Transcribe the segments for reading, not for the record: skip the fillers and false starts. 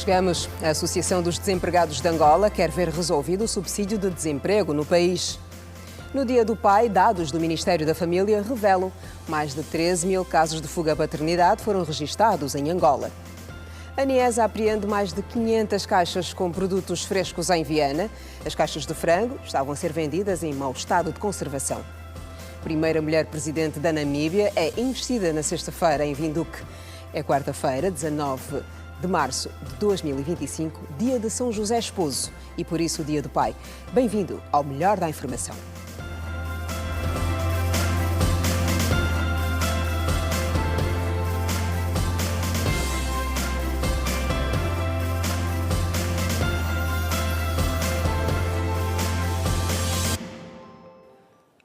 chegamos. A Associação dos Desempregados de Angola quer ver resolvido o subsídio de desemprego no país. No Dia do Pai, dados do Ministério da Família revelam mais de 13 mil casos de fuga à paternidade foram registados em Angola. A NIESA apreende mais de 500 caixas com produtos frescos em Viana. As caixas de frango estavam a ser vendidas em mau estado de conservação. Primeira mulher presidente da Namíbia é investida na sexta-feira em Windhoek. É quarta-feira, 19 de março de 2025, dia de São José Esposo e por isso o Dia do Pai. Bem-vindo ao Melhor da Informação.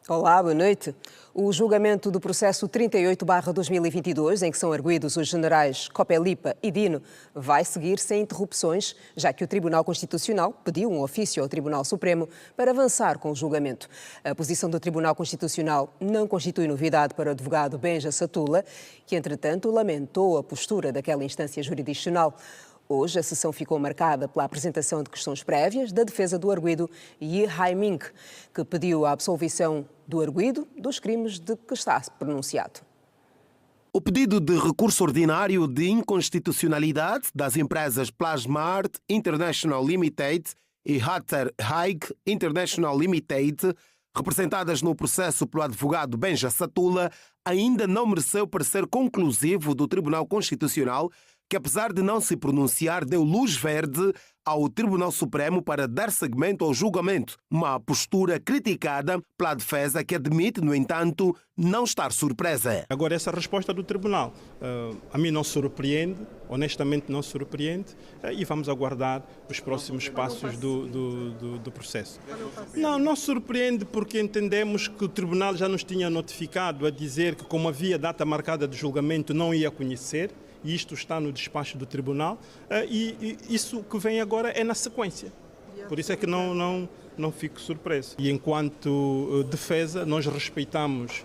Olá, boa noite. O julgamento do processo 38/2022, em que são arguidos os generais Copelipa e Dino, vai seguir sem interrupções, já que o Tribunal Constitucional pediu um ofício ao Tribunal Supremo para avançar com o julgamento. A posição do Tribunal Constitucional não constitui novidade para o advogado Benja Satula, que, entretanto, lamentou a postura daquela instância jurisdicional. Hoje, a sessão ficou marcada pela apresentação de questões prévias da defesa do arguido Yi Hai-ming, que pediu a absolvição do arguido dos crimes de que está pronunciado. O pedido de recurso ordinário de inconstitucionalidade das empresas Plasmart International Limited e Hatter Haig International Limited, representadas no processo pelo advogado Benja Satula, ainda não mereceu parecer conclusivo do Tribunal Constitucional, que, apesar de não se pronunciar, deu luz verde ao Tribunal Supremo para dar seguimento ao julgamento. Uma postura criticada pela defesa, que admite, no entanto, não estar surpresa. Agora, essa resposta do Tribunal, a mim não surpreende, honestamente não surpreende, e vamos aguardar os próximos passos do processo. Não surpreende porque entendemos que o Tribunal já nos tinha notificado a dizer que, como havia data marcada de julgamento, não ia conhecer. E isto está no despacho do Tribunal, e isso que vem agora é na sequência. Por isso é que não fico surpreso. E enquanto defesa, nós respeitamos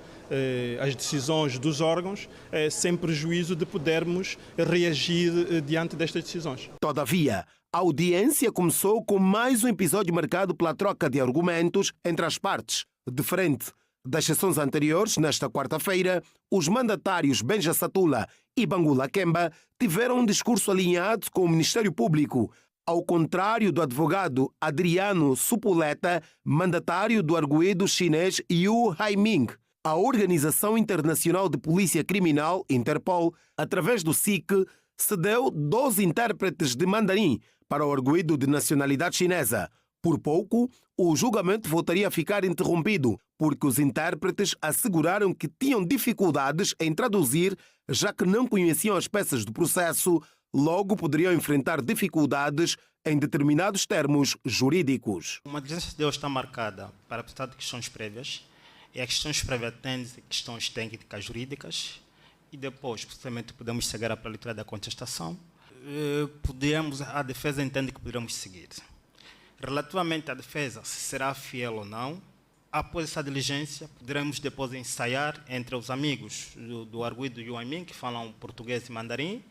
as decisões dos órgãos, sem prejuízo de podermos reagir diante destas decisões. Todavia, a audiência começou com mais um episódio marcado pela troca de argumentos entre as partes. Diferente das sessões anteriores, nesta quarta-feira, os mandatários Benja Satula e Bangula Kemba tiveram um discurso alinhado com o Ministério Público, ao contrário do advogado Adriano Supuleta, mandatário do arguido chinês Yu Hai-ming. A Organização Internacional de Polícia Criminal, Interpol, através do SIC, cedeu 12 intérpretes de mandarim para o arguido de nacionalidade chinesa. Por pouco, o julgamento voltaria a ficar interrompido, porque os intérpretes asseguraram que tinham dificuldades em traduzir, já que não conheciam as peças do processo, logo poderiam enfrentar dificuldades em determinados termos jurídicos. Uma diligência de hoje está marcada para a apresentar de questões prévias, e as questões prévias têm questões técnicas jurídicas, e depois, possivelmente, podemos seguir para a leitura da contestação. A defesa entende que poderemos seguir. Relativamente à defesa, se será fiel ou não, após essa diligência, poderemos depois ensaiar entre os amigos do arguido Yu Hai-ming, que falam português e mandarim,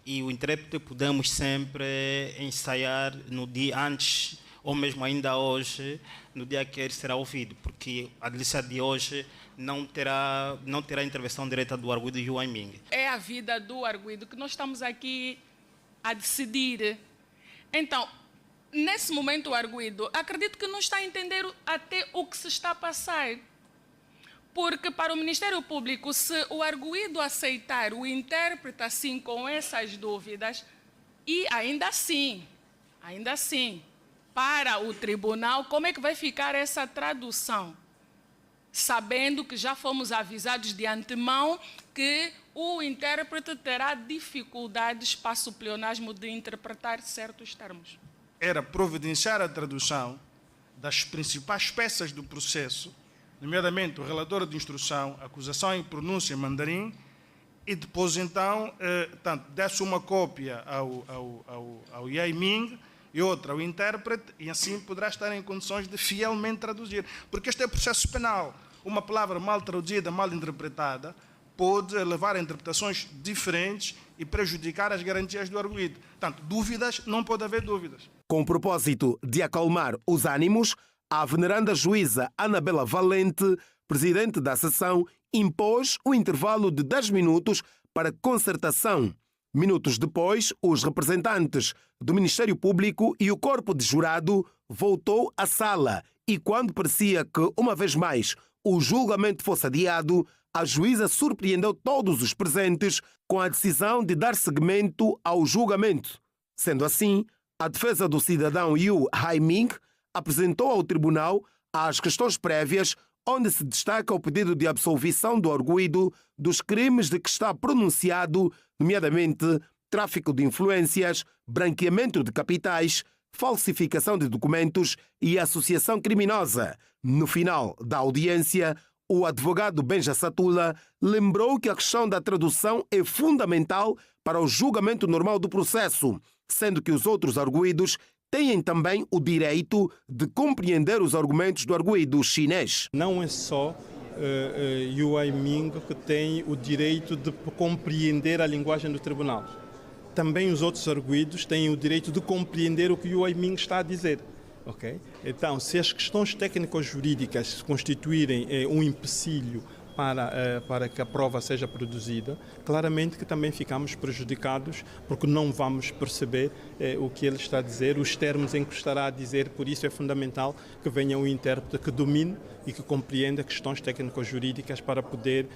e o intérprete podemos sempre ensaiar no dia antes, ou mesmo ainda hoje, no dia que ele será ouvido, porque a diligência de hoje não terá intervenção direta do arguido Yu Hai-ming. É a vida do arguido que nós estamos aqui a decidir. Então, nesse momento, o arguido, acredito que não está a entender até o que se está a passar. Porque para o Ministério Público, se o arguido aceitar o intérprete assim com essas dúvidas, e ainda assim, para o tribunal, como é que vai ficar essa tradução? Sabendo que já fomos avisados de antemão que o intérprete terá dificuldades, passo o pleonasmo, de interpretar certos termos. Era providenciar a tradução das principais peças do processo, nomeadamente o relatório de instrução, acusação e pronúncia em mandarim, e depois então desse uma cópia ao Yu Hai-ming e outra ao intérprete, e assim poderá estar em condições de fielmente traduzir. Porque este é processo penal. Uma palavra mal traduzida, mal interpretada, pode levar a interpretações diferentes e prejudicar as garantias do arguido. Portanto, dúvidas, não pode haver dúvidas. Com o propósito de acalmar os ânimos, a veneranda juíza Anabela Valente, presidente da sessão, impôs um intervalo de 10 minutos para concertação. Minutos depois, os representantes do Ministério Público e o corpo de jurado voltou à sala e, quando parecia que, uma vez mais, o julgamento fosse adiado, a juíza surpreendeu todos os presentes com a decisão de dar seguimento ao julgamento. Sendo assim, a defesa do cidadão Yu Haiming apresentou ao tribunal as questões prévias, onde se destaca o pedido de absolvição do arguido dos crimes de que está pronunciado, nomeadamente tráfico de influências, branqueamento de capitais, falsificação de documentos e associação criminosa. No final da audiência, o advogado Benja Satula lembrou que a questão da tradução é fundamental para o julgamento normal do processo, sendo que os outros arguidos têm também o direito de compreender os argumentos do arguido chinês. Não é só Yu Haiming que tem o direito de compreender a linguagem do tribunal. Também os outros arguidos têm o direito de compreender o que Yu Haiming está a dizer. Okay? Então, se as questões técnico-jurídicas se constituírem um empecilho para que a prova seja produzida, claramente que também ficamos prejudicados porque não vamos perceber o que ele está a dizer, os termos em que estará a dizer. Por isso é fundamental que venha um intérprete que domine e que compreenda questões técnico-jurídicas para poder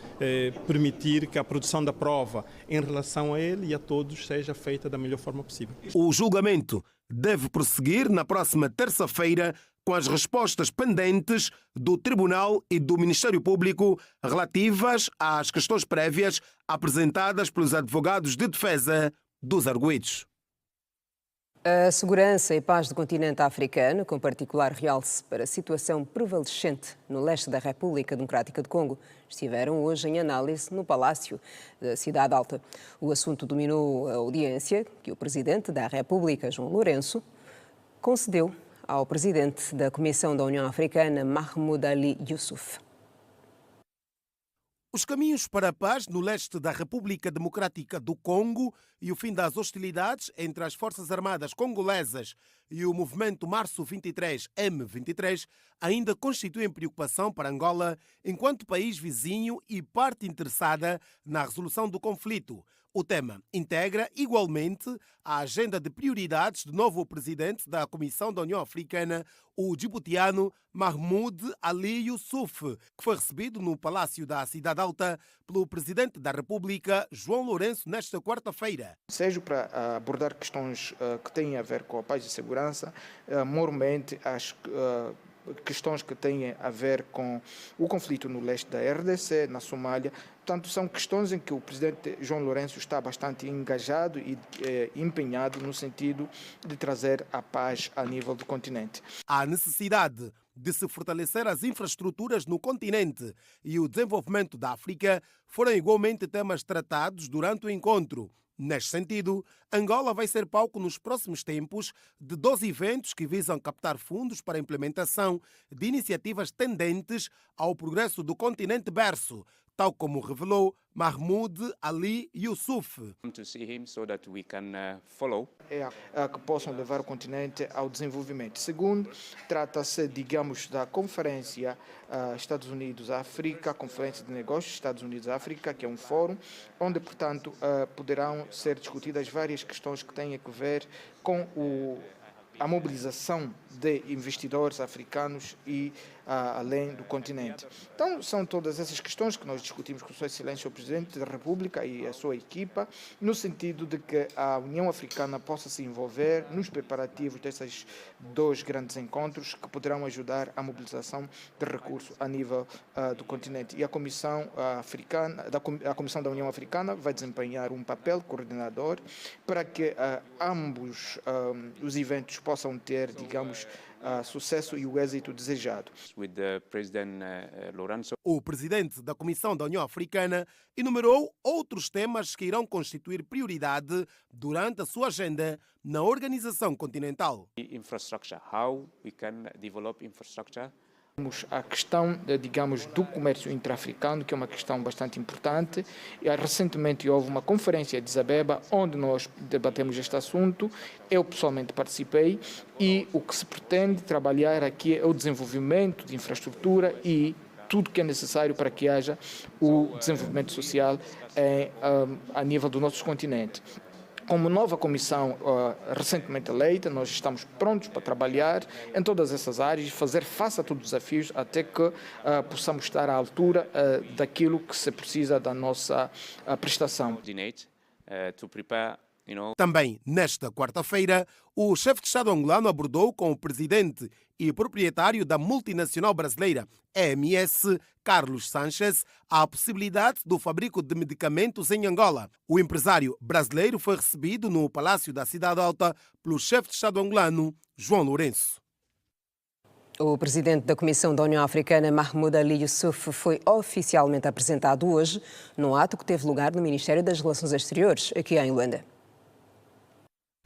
permitir que a produção da prova em relação a ele e a todos seja feita da melhor forma possível. O julgamento deve prosseguir na próxima terça-feira com as respostas pendentes do Tribunal e do Ministério Público relativas às questões prévias apresentadas pelos advogados de defesa dos arguidos. A segurança e paz do continente africano, com particular realce para a situação prevalecente no leste da República Democrática do Congo, estiveram hoje em análise no Palácio da Cidade Alta. O assunto dominou a audiência que o Presidente da República, João Lourenço, concedeu ao Presidente da Comissão da União Africana, Mahmoud Ali Youssouf. Os caminhos para a paz no leste da República Democrática do Congo e o fim das hostilidades entre as Forças Armadas congolesas e o movimento Março 23 M23 ainda constituem preocupação para Angola enquanto país vizinho e parte interessada na resolução do conflito. O tema integra igualmente a agenda de prioridades do novo presidente da Comissão da União Africana, o djiboutiano Mahmoud Ali Youssouf, que foi recebido no Palácio da Cidade Alta pelo Presidente da República, João Lourenço, nesta quarta-feira. Seja para abordar questões que têm a ver com a paz e segurança, mormente as questões que têm a ver com o conflito no leste da RDC, na Somália. Portanto, são questões em que o presidente João Lourenço está bastante engajado e empenhado no sentido de trazer a paz a nível do continente. Há necessidade de se fortalecer as infraestruturas no continente e o desenvolvimento da África foram igualmente temas tratados durante o encontro. Neste sentido, Angola vai ser palco nos próximos tempos de 2 eventos que visam captar fundos para a implementação de iniciativas tendentes ao progresso do continente berço, tal como revelou Mahmoud Ali Youssouf. Que possam levar o continente ao desenvolvimento. Segundo, trata-se, digamos, da Conferência Estados Unidos-África, Conferência de Negócios Estados Unidos-África, que é um fórum onde, portanto, poderão ser discutidas várias questões que têm a ver com a mobilização de investidores africanos e além do continente. Então, são todas essas questões que nós discutimos com Sua Excelência o Presidente da República e a sua equipa, no sentido de que a União Africana possa se envolver nos preparativos desses 2 grandes encontros que poderão ajudar à mobilização de recursos a nível do continente. E a Comissão Africana, a Comissão da União Africana vai desempenhar um papel coordenador para que ambos os eventos possam ter, digamos, sucesso e o êxito desejado. O presidente da Comissão da União Africana enumerou outros temas que irão constituir prioridade durante a sua agenda na organização continental. Infrastructure, how we can develop infrastructure A questão, digamos, do comércio intra-africano, que é uma questão bastante importante. E recentemente houve uma conferência em Addis Abeba, onde nós debatemos este assunto. Eu pessoalmente participei e o que se pretende trabalhar aqui é o desenvolvimento de infraestrutura e tudo que é necessário para que haja o desenvolvimento social a nível do nosso continente. Como nova comissão recentemente eleita, nós estamos prontos para trabalhar em todas essas áreas, fazer face a todos os desafios, até que possamos estar à altura daquilo que se precisa da nossa prestação. Também, nesta quarta-feira, o chefe de Estado angolano abordou com o presidente e proprietário da multinacional brasileira EMS, Carlos Sanchez, a possibilidade do fabrico de medicamentos em Angola. O empresário brasileiro foi recebido no Palácio da Cidade Alta pelo chefe de Estado angolano, João Lourenço. O presidente da Comissão da União Africana, Mahmoud Ali Youssouf, foi oficialmente apresentado hoje num ato que teve lugar no Ministério das Relações Exteriores, aqui em Luanda.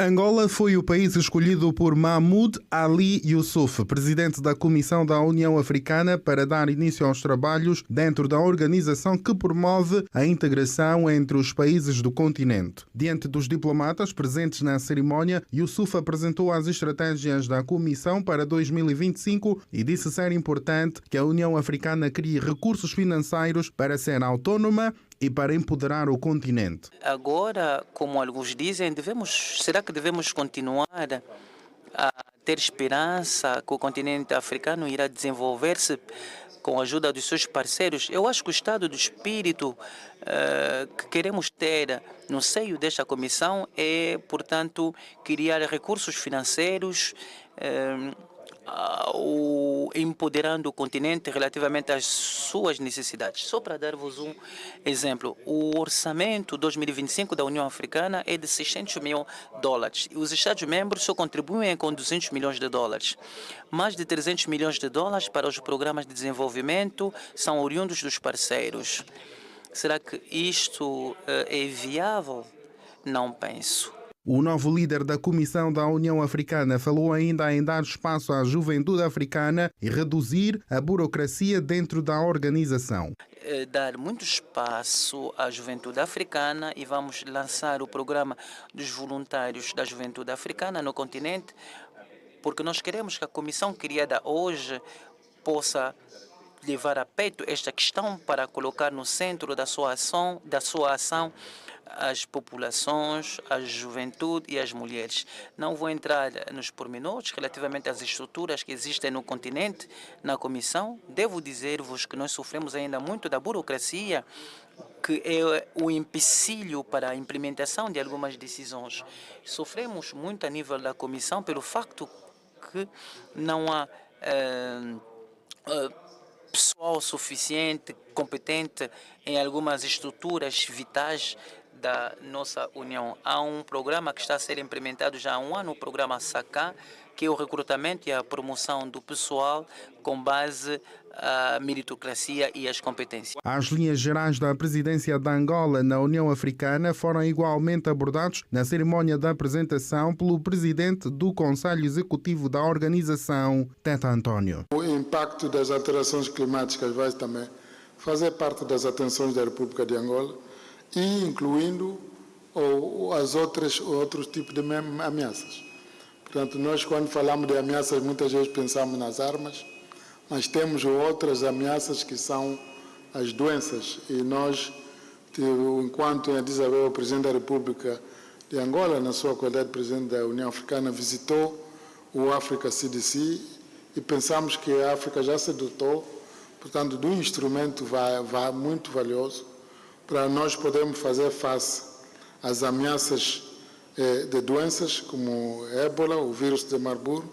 Angola foi o país escolhido por Mahmoud Ali Youssouf, presidente da Comissão da União Africana, para dar início aos trabalhos dentro da organização que promove a integração entre os países do continente. Diante dos diplomatas presentes na cerimónia, Youssouf apresentou as estratégias da Comissão para 2025 e disse ser importante que a União Africana crie recursos financeiros para ser autônoma e para empoderar o continente. Agora, como alguns dizem, será que devemos continuar a ter esperança que o continente africano irá desenvolver-se com a ajuda dos seus parceiros? Eu acho que o estado do espírito que queremos ter no seio desta comissão é, portanto, criar recursos financeiros, empoderando o continente relativamente às suas necessidades. Só para dar-vos um exemplo, o orçamento 2025 da União Africana é de $600 milhões. E os Estados-membros só contribuem com $200 milhões. Mais de $300 milhões para os programas de desenvolvimento são oriundos dos parceiros. Será que isto é viável? Não penso. O novo líder da Comissão da União Africana falou ainda em dar espaço à juventude africana e reduzir a burocracia dentro da organização. Dar muito espaço à juventude africana e vamos lançar o programa dos voluntários da juventude africana no continente, porque nós queremos que a comissão criada hoje possa levar a peito esta questão para colocar no centro da sua ação as populações, a juventude e as mulheres. Não vou entrar nos pormenores relativamente às estruturas que existem no continente, na comissão. Devo dizer-vos que nós sofremos ainda muito da burocracia, que é o empecilho para a implementação de algumas decisões. Sofremos muito a nível da comissão pelo facto que não há pessoal suficiente, competente em algumas estruturas vitais da nossa União. Há um programa que está a ser implementado já há um ano, o programa SACA, que é o recrutamento e a promoção do pessoal com base à meritocracia e às competências. As linhas gerais da presidência da Angola na União Africana foram igualmente abordados na cerimónia da apresentação pelo presidente do Conselho Executivo da organização, Teta António. O impacto das alterações climáticas vai também fazer parte das atenções da República de Angola, e incluindo outros tipos de ameaças. Portanto, nós quando falamos de ameaças, muitas vezes pensamos nas armas, mas temos outras ameaças que são as doenças. E nós, enquanto em Addis Abeba, o Presidente da República de Angola, na sua qualidade de Presidente da União Africana, visitou o Africa CDC e pensamos que a África já se dotou, portanto, de um instrumento muito valioso para nós podermos fazer face às ameaças de doenças como ébola, o vírus de Marburg,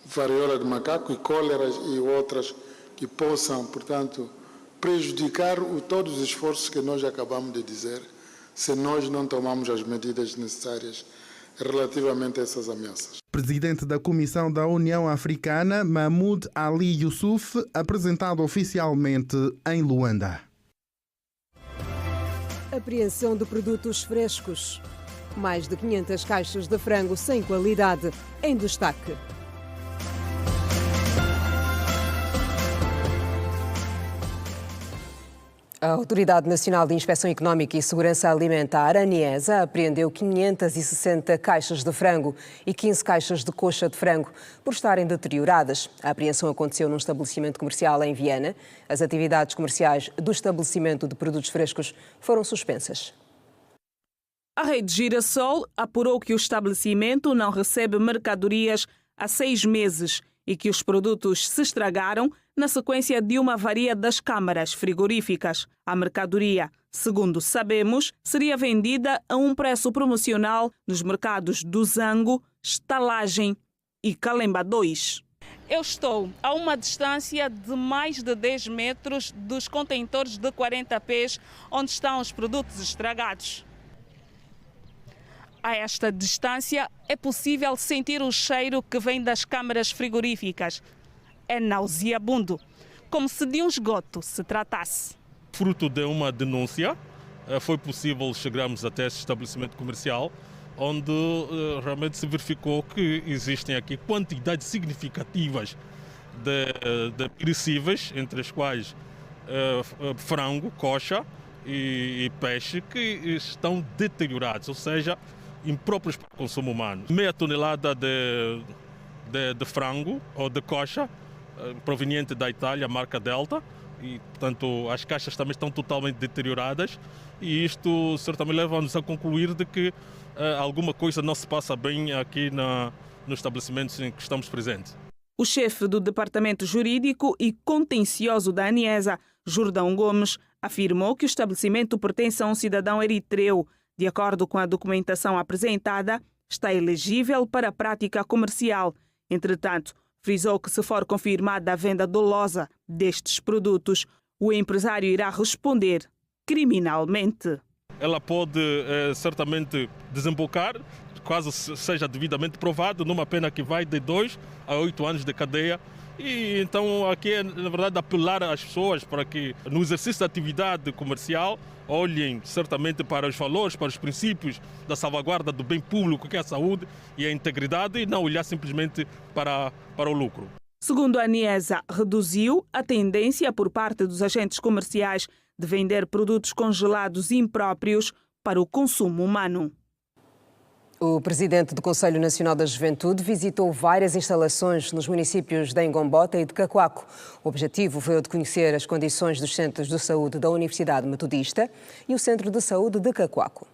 varíola de macaco e cólera e outras que possam, portanto, prejudicar todos os esforços que nós acabamos de dizer, se nós não tomarmos as medidas necessárias relativamente a essas ameaças. Presidente da Comissão da União Africana, Mahmoud Ali Youssouf, apresentado oficialmente em Luanda. Apreensão de produtos frescos. Mais de 500 caixas de frango sem qualidade em destaque. A Autoridade Nacional de Inspeção Económica e Segurança Alimentar, a ANIESA, apreendeu 560 caixas de frango e 15 caixas de coxa de frango por estarem deterioradas. A apreensão aconteceu num estabelecimento comercial em Viana. As atividades comerciais do estabelecimento de produtos frescos foram suspensas. A Rede Girassol apurou que o estabelecimento não recebe mercadorias há 6 meses e que os produtos se estragaram na sequência de uma avaria das câmaras frigoríficas. A mercadoria, segundo sabemos, seria vendida a um preço promocional nos mercados do Zango, Estalagem e Calemba 2. Eu estou a uma distância de mais de 10 metros dos contentores de 40 pés onde estão os produtos estragados. A esta distância é possível sentir o cheiro que vem das câmaras frigoríficas. É nauseabundo, como se de um esgoto se tratasse. Fruto de uma denúncia, foi possível chegarmos até esse estabelecimento comercial, onde realmente se verificou que existem aqui quantidades significativas de perecíveis, entre as quais frango, coxa e peixe, que estão deteriorados, ou seja, impróprios para o consumo humano. Meia tonelada de frango ou de coxa proveniente da Itália, marca Delta, e portanto as caixas também estão totalmente deterioradas, e isto certamente leva-nos a concluir de que alguma coisa não se passa bem aqui nos estabelecimentos em que estamos presentes. O chefe do Departamento Jurídico e Contencioso da ANIESA, Jordão Gomes, afirmou que o estabelecimento pertence a um cidadão eritreu. De acordo com a documentação apresentada, está elegível para a prática comercial. Entretanto, frisou que se for confirmada a venda dolosa destes produtos, o empresário irá responder criminalmente. Ela pode certamente desembocar, caso seja devidamente provado, numa pena que vai de 2 a 8 anos de cadeia. E então aqui é, na verdade, apelar às pessoas para que no exercício da atividade comercial olhem certamente para os valores, para os princípios da salvaguarda do bem público, que é a saúde e a integridade, e não olhar simplesmente para o lucro. Segundo a ANIESA, reduziu a tendência por parte dos agentes comerciais de vender produtos congelados impróprios para o consumo humano. O presidente do Conselho Nacional da Juventude visitou várias instalações nos municípios de Engombota e de Cacoaco. O objetivo foi o de conhecer as condições dos centros de saúde da Universidade Metodista e o Centro de Saúde de Cacoaco.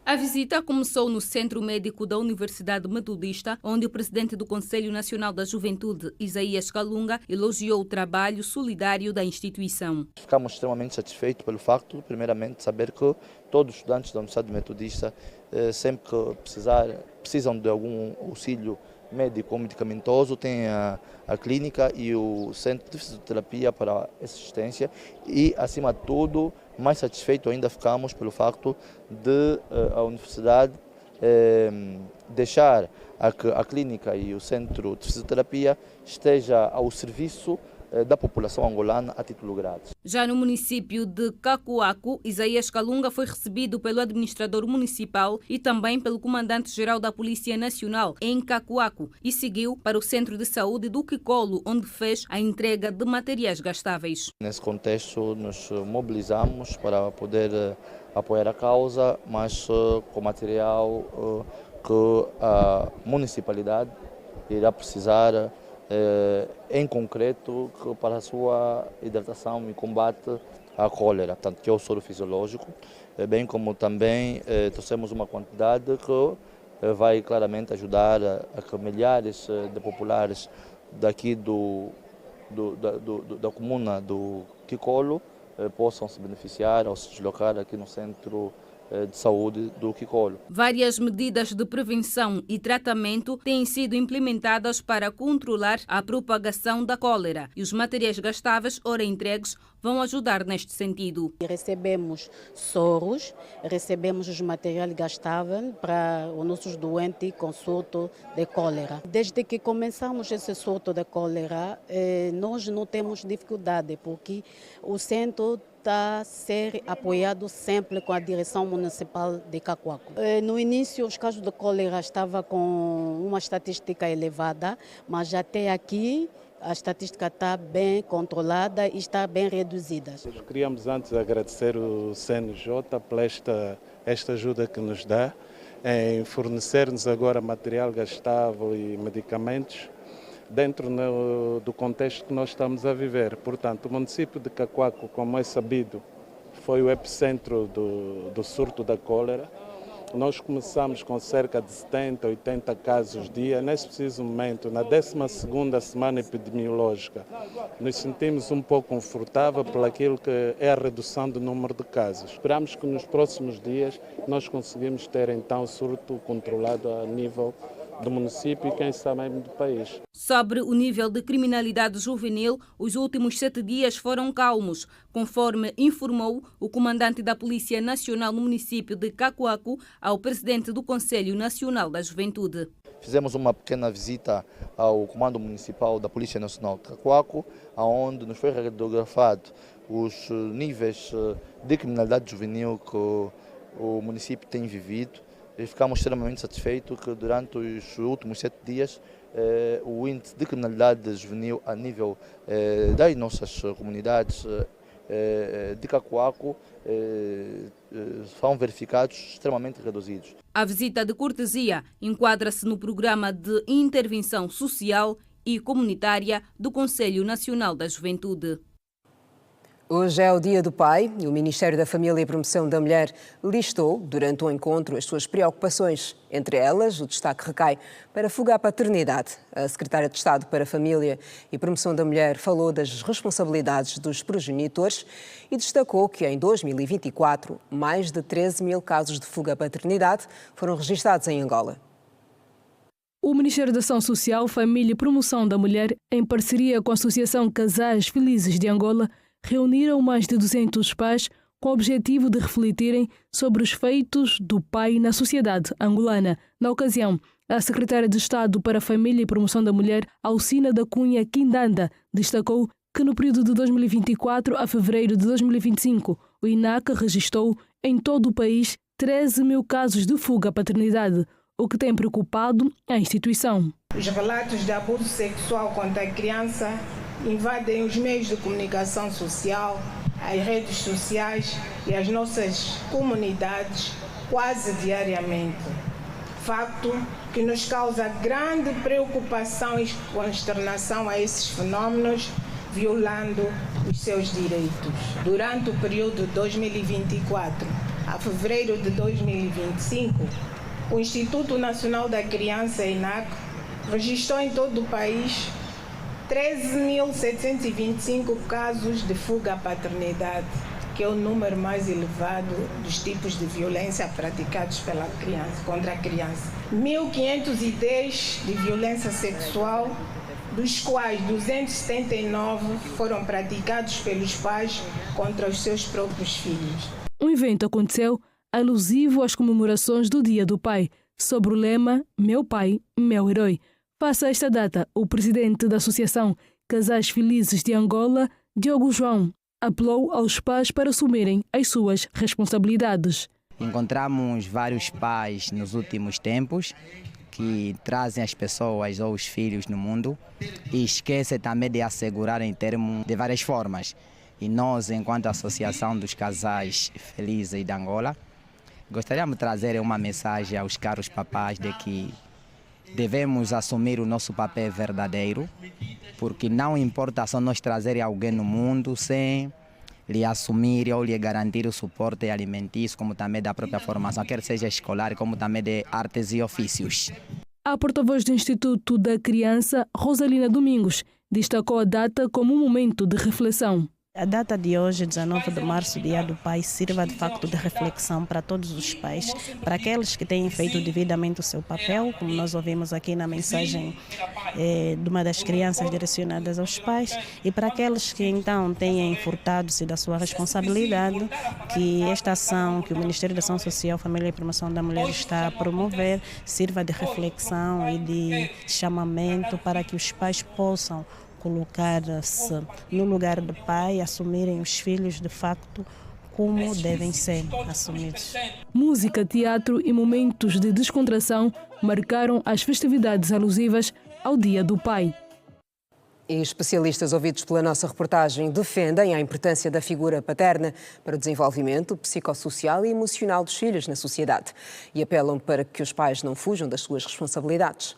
A visita começou no Centro Médico da Universidade Metodista, onde o presidente do Conselho Nacional da Juventude, Isaías Kalunga, elogiou o trabalho solidário da instituição. Ficamos extremamente satisfeitos pelo facto, primeiramente, de saber que todos os estudantes da Universidade Metodista, sempre que precisam de algum auxílio médico ou medicamentoso, têm a clínica e o centro de fisioterapia para assistência, e, acima de tudo, mais satisfeito ainda ficamos pelo facto de a universidade deixar que a clínica e o centro de fisioterapia esteja ao serviço da população angolana a título grátis. Já no município de Cacoaco, Isaías Kalunga foi recebido pelo administrador municipal e também pelo comandante-geral da Polícia Nacional em Cacoaco e seguiu para o Centro de Saúde do Quicolo, onde fez a entrega de materiais gastáveis. Nesse contexto, nos mobilizamos para poder apoiar a causa, mas com material que a municipalidade irá precisar em concreto para a sua hidratação e combate à cólera, tanto que é o soro fisiológico, bem como também trouxemos uma quantidade que vai claramente ajudar a que milhares de populares daqui da comuna do Quicolo possam se beneficiar ao se deslocar aqui no centro de saúde do Quicolo. Várias medidas de prevenção e tratamento têm sido implementadas para controlar a propagação da cólera e os materiais gastáveis ora entregues vão ajudar neste sentido. Recebemos soros, recebemos os materiais gastáveis para os nossos doentes com surto de cólera. Desde que começamos esse surto de cólera, nós não temos dificuldade, porque o centro está a ser apoiado sempre com a direção municipal de Cacoaco. No início, os casos de cólera estavam com uma estatística elevada, mas até aqui a estatística está bem controlada e está bem reduzida. Queríamos antes agradecer o CNJ pela esta ajuda que nos dá em fornecer-nos agora material gastável e medicamentos dentro do contexto que nós estamos a viver. Portanto, o município de Cacoaco, como é sabido, foi o epicentro do surto da cólera. Nós começamos com cerca de 70, 80 casos dia. Nesse preciso momento, na 12ª semana epidemiológica, nos sentimos um pouco confortáveis por aquilo que é a redução do número de casos. Esperamos que nos próximos dias nós conseguimos ter então o surto controlado a nível do município e quem sabe do país. Sobre o nível de criminalidade juvenil, os últimos 7 dias foram calmos, conforme informou o comandante da Polícia Nacional no município de Cacoaco ao presidente do Conselho Nacional da Juventude. Fizemos uma pequena visita ao Comando Municipal da Polícia Nacional de Cacoaco, onde nos foi radiografado os níveis de criminalidade juvenil que o município tem vivido. E ficamos extremamente satisfeitos que durante os últimos 7 dias o índice de criminalidade juvenil a nível das nossas comunidades de Cacoaco foram verificados extremamente reduzidos. A visita de cortesia enquadra-se no programa de intervenção social e comunitária do Conselho Nacional da Juventude. Hoje é o Dia do Pai e o Ministério da Família e Promoção da Mulher listou, durante o encontro, as suas preocupações. Entre elas, o destaque recai para a fuga à paternidade. A Secretária de Estado para a Família e Promoção da Mulher falou das responsabilidades dos progenitores e destacou que, em 2024, mais de 13 mil casos de fuga à paternidade foram registados em Angola. O Ministério da Ação Social, Família e Promoção da Mulher, em parceria com a Associação Casais Felizes de Angola, reuniram mais de 200 pais com o objetivo de refletirem sobre os feitos do pai na sociedade angolana. Na ocasião, a Secretária de Estado para a Família e Promoção da Mulher, Alcina da Cunha Quindanda, destacou que no período de 2024 a fevereiro de 2025, o INAC registrou em todo o país 13 mil casos de fuga à paternidade, o que tem preocupado a instituição. Os relatos de abuso sexual contra a criança invadem os meios de comunicação social, as redes sociais e as nossas comunidades quase diariamente. Facto que nos causa grande preocupação e consternação a esses fenómenos, violando os seus direitos. Durante o período de 2024 a fevereiro de 2025, o Instituto Nacional da Criança, INAC, registrou em todo o país 13.725 casos de fuga à paternidade, que é o número mais elevado dos tipos de violência praticados pela criança, contra a criança. 1.510 de violência sexual, dos quais 279 foram praticados pelos pais contra os seus próprios filhos. Um evento aconteceu alusivo às comemorações do Dia do Pai, sob o lema Meu Pai, Meu Herói. Face a esta data, o presidente da Associação Casais Felizes de Angola, Diogo João, apelou aos pais para assumirem as suas responsabilidades. Encontramos vários pais nos últimos tempos que trazem as pessoas ou os filhos no mundo e esquecem também de assegurar em termos de várias formas. E nós, enquanto Associação dos Casais Felizes de Angola, gostaríamos de trazer uma mensagem aos caros papais de que devemos assumir o nosso papel verdadeiro, porque não importa só nós trazer alguém no mundo sem lhe assumir ou lhe garantir o suporte alimentício, como também da própria formação, quer seja escolar, como também de artes e ofícios. A porta-voz do Instituto da Criança, Rosalina Domingos, destacou a data como um momento de reflexão. A data de hoje, 19 de março, Dia do Pai, sirva de facto de reflexão para todos os pais, para aqueles que têm feito devidamente o seu papel, como nós ouvimos aqui na mensagem de uma das crianças direcionadas aos pais, e para aqueles que então tenham furtado-se da sua responsabilidade, que esta ação que o Ministério da Ação Social, Família e Promoção da Mulher está a promover sirva de reflexão e de chamamento para que os pais possam colocar-se no lugar do pai, assumirem os filhos de facto como devem ser assumidos. Música, teatro e momentos de descontração marcaram as festividades alusivas ao Dia do Pai. E especialistas ouvidos pela nossa reportagem defendem a importância da figura paterna para o desenvolvimento psicossocial e emocional dos filhos na sociedade e apelam para que os pais não fujam das suas responsabilidades.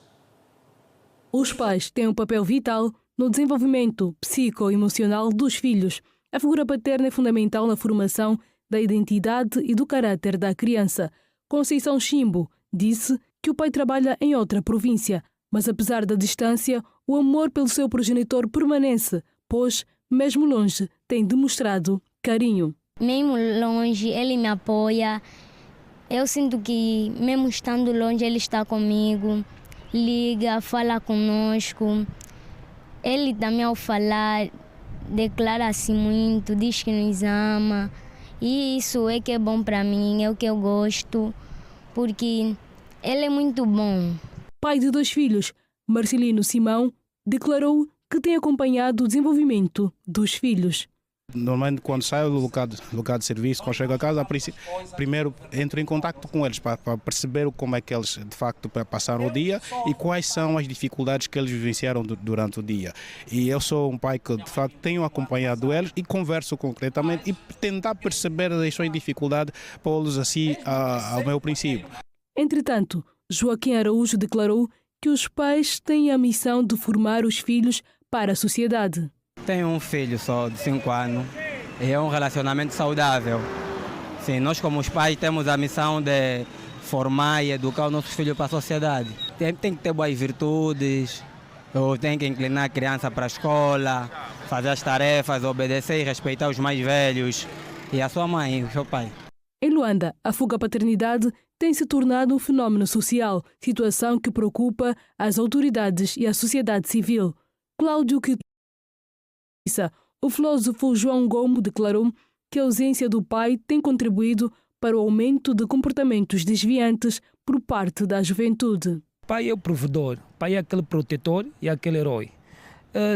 Os pais têm um papel vital no desenvolvimento psicoemocional dos filhos. A figura paterna é fundamental na formação da identidade e do caráter da criança. Conceição Chimbo disse que o pai trabalha em outra província, mas apesar da distância, o amor pelo seu progenitor permanece, pois, mesmo longe, tem demonstrado carinho. Mesmo longe, ele me apoia. Eu sinto que, mesmo estando longe, ele está comigo, liga, fala conosco. Ele também, ao falar, declara assim muito, diz que nos ama. E isso é que é bom para mim, é o que eu gosto, porque ele é muito bom. Pai de 2 filhos, Marcelino Simão, declarou que tem acompanhado o desenvolvimento dos filhos. Normalmente, quando saio do lugar de serviço, quando chego a casa, primeiro entro em contato com eles para perceber como é que eles de facto passaram o dia e quais são as dificuldades que eles vivenciaram durante o dia. E eu sou um pai que de facto tenho acompanhado eles e converso concretamente e tentar perceber as suas dificuldades, pô-los assim ao meu princípio. Entretanto, Joaquim Araújo declarou que os pais têm a missão de formar os filhos para a sociedade. Tenho um filho só de 5 anos e é um relacionamento saudável. Sim, nós como os pais temos a missão de formar e educar os nossos filhos para a sociedade. Tem que ter boas virtudes, tem que inclinar a criança para a escola, fazer as tarefas, obedecer e respeitar os mais velhos e a sua mãe e o seu pai. Em Luanda, a fuga à paternidade tem se tornado um fenómeno social, situação que preocupa as autoridades e a sociedade civil. Cláudio o filósofo João Gomes declarou que a ausência do pai tem contribuído para o aumento de comportamentos desviantes por parte da juventude. O pai é o provedor, o pai é aquele protetor e aquele herói.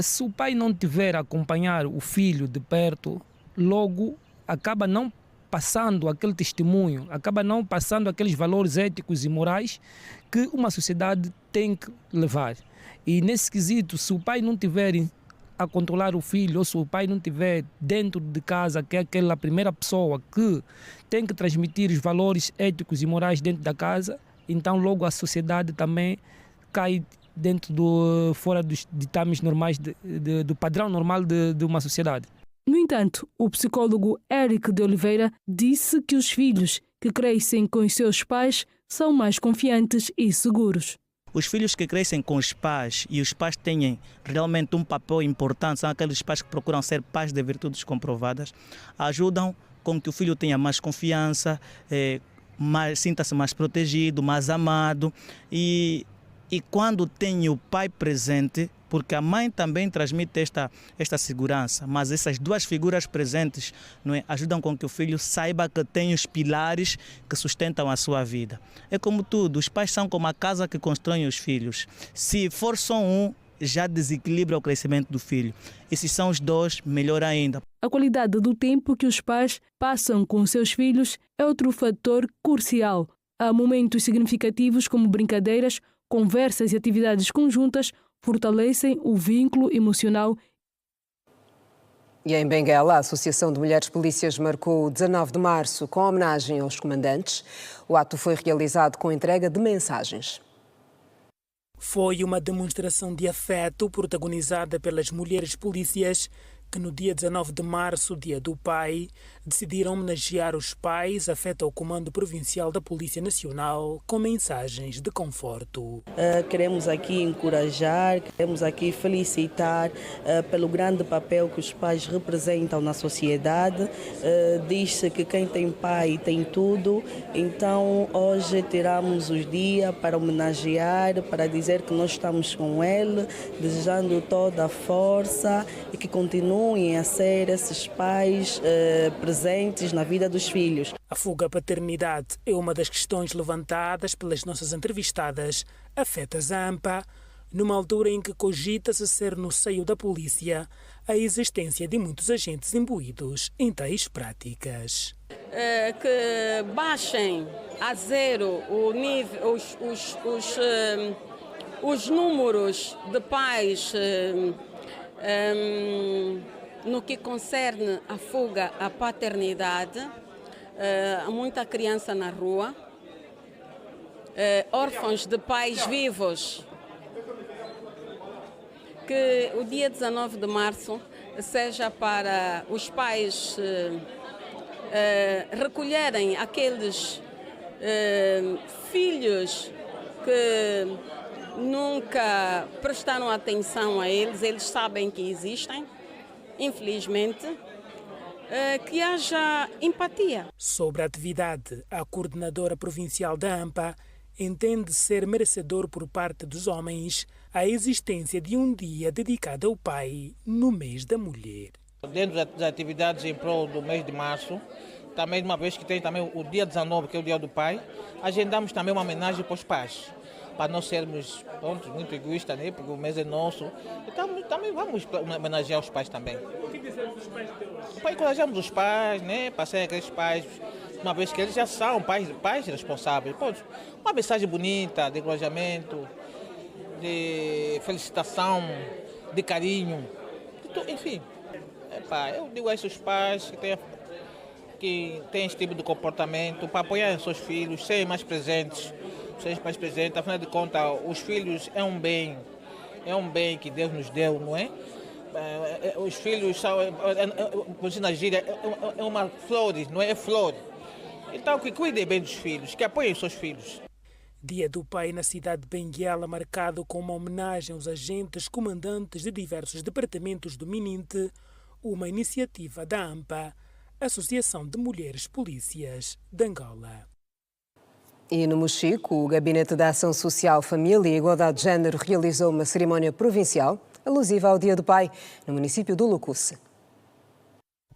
Se o pai não tiver a acompanhar o filho de perto, logo acaba não passando aquele testemunho, acaba não passando aqueles valores éticos e morais que uma sociedade tem que levar. E nesse quesito, se o pai não tiver a controlar o filho, ou se o pai não tiver dentro de casa, que é aquela primeira pessoa que tem que transmitir os valores éticos e morais dentro da casa, então logo a sociedade também cai fora dos ditames normais, do padrão normal de uma sociedade. No entanto, o psicólogo Érico de Oliveira disse que os filhos que crescem com os seus pais são mais confiantes e seguros. Os filhos que crescem com os pais e os pais têm realmente um papel importante, são aqueles pais que procuram ser pais de virtudes comprovadas, ajudam com que o filho tenha mais confiança, sinta-se mais protegido, mais amado e quando tem o pai presente, porque a mãe também transmite esta segurança, mas essas duas figuras presentes ajudam com que o filho saiba que tem os pilares que sustentam a sua vida. É como tudo, os pais são como a casa que constroem os filhos. Se for só um, já desequilibra o crescimento do filho. E se são os dois, melhor ainda. A qualidade do tempo que os pais passam com seus filhos é outro fator crucial. Há momentos significativos como brincadeiras, conversas e atividades conjuntas fortalecem o vínculo emocional. E em Benguela, a Associação de Mulheres Polícias marcou o 19 de março com homenagem aos comandantes. O ato foi realizado com entrega de mensagens. Foi uma demonstração de afeto protagonizada pelas mulheres polícias que no dia 19 de março, dia do pai, decidiram homenagear os pais afeto ao Comando Provincial da Polícia Nacional com mensagens de conforto. Queremos aqui encorajar, queremos aqui felicitar pelo grande papel que os pais representam na sociedade. Diz-se que quem tem pai tem tudo, então hoje tiramos os dias para homenagear, para dizer que nós estamos com ele, desejando toda a força e que continuem a ser esses pais presentes na vida dos filhos. A fuga à paternidade é uma das questões levantadas pelas nossas entrevistadas. Afeta Zampa, numa altura em que cogita-se ser no seio da polícia a existência de muitos agentes imbuídos em tais práticas. Que baixem a zero o nível, os números de pais No que concerne a fuga à paternidade, há muita criança na rua, órfãos de pais vivos. Que o dia 19 de março seja para os pais recolherem aqueles filhos que nunca prestaram atenção a eles, eles sabem que existem, infelizmente, que haja empatia. Sobre a atividade, a coordenadora provincial da AMPA entende ser merecedor por parte dos homens a existência de um dia dedicado ao pai no mês da mulher. Dentro das atividades em prol do mês de março, também uma vez que tem também o dia 19, que é o dia do pai, agendamos também uma homenagem para os pais, para não sermos muito egoístas, né? Porque o mês é nosso. Então, também vamos homenagear os pais também. O que dizer dos pais de hoje? Para encorajamos os pais, né? Para serem aqueles pais, uma vez que eles já são pais responsáveis. Uma mensagem bonita de encorajamento, de felicitação, de carinho, enfim. Eu digo a esses pais que têm esse tipo de comportamento para apoiar os seus filhos, serem mais presentes, afinal de contas, os filhos é um bem que Deus nos deu, não é? Os filhos são, na gíria, é uma flor, não é? É flor. Então, que cuidem bem dos filhos, que apoiem os seus filhos. Dia do Pai na cidade de Benguela, marcado com uma homenagem aos agentes comandantes de diversos departamentos do MININTE, uma iniciativa da AMPA, Associação de Mulheres Polícias de Angola. E no Mochico, o Gabinete da Ação Social, Família e Igualdade de Género realizou uma cerimónia provincial alusiva ao Dia do Pai, no município do Lucusse.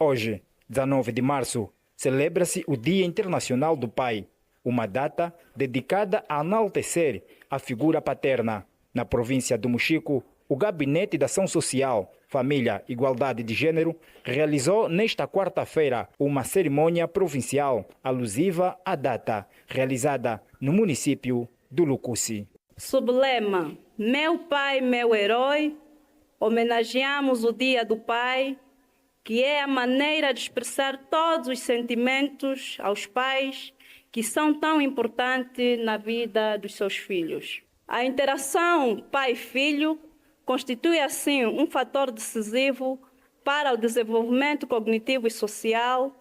Hoje, 19 de março, celebra-se o Dia Internacional do Pai, uma data dedicada a enaltecer a figura paterna. Na província do Mochico, o Gabinete da Ação Social, Família e Igualdade de Gênero realizou nesta quarta-feira uma cerimônia provincial alusiva à data, realizada no município do Lucusse. Sob o lema Meu Pai, Meu Herói, homenageamos o Dia do Pai, que é a maneira de expressar todos os sentimentos aos pais que são tão importantes na vida dos seus filhos. A interação pai-filho constitui, assim, um fator decisivo para o desenvolvimento cognitivo e social,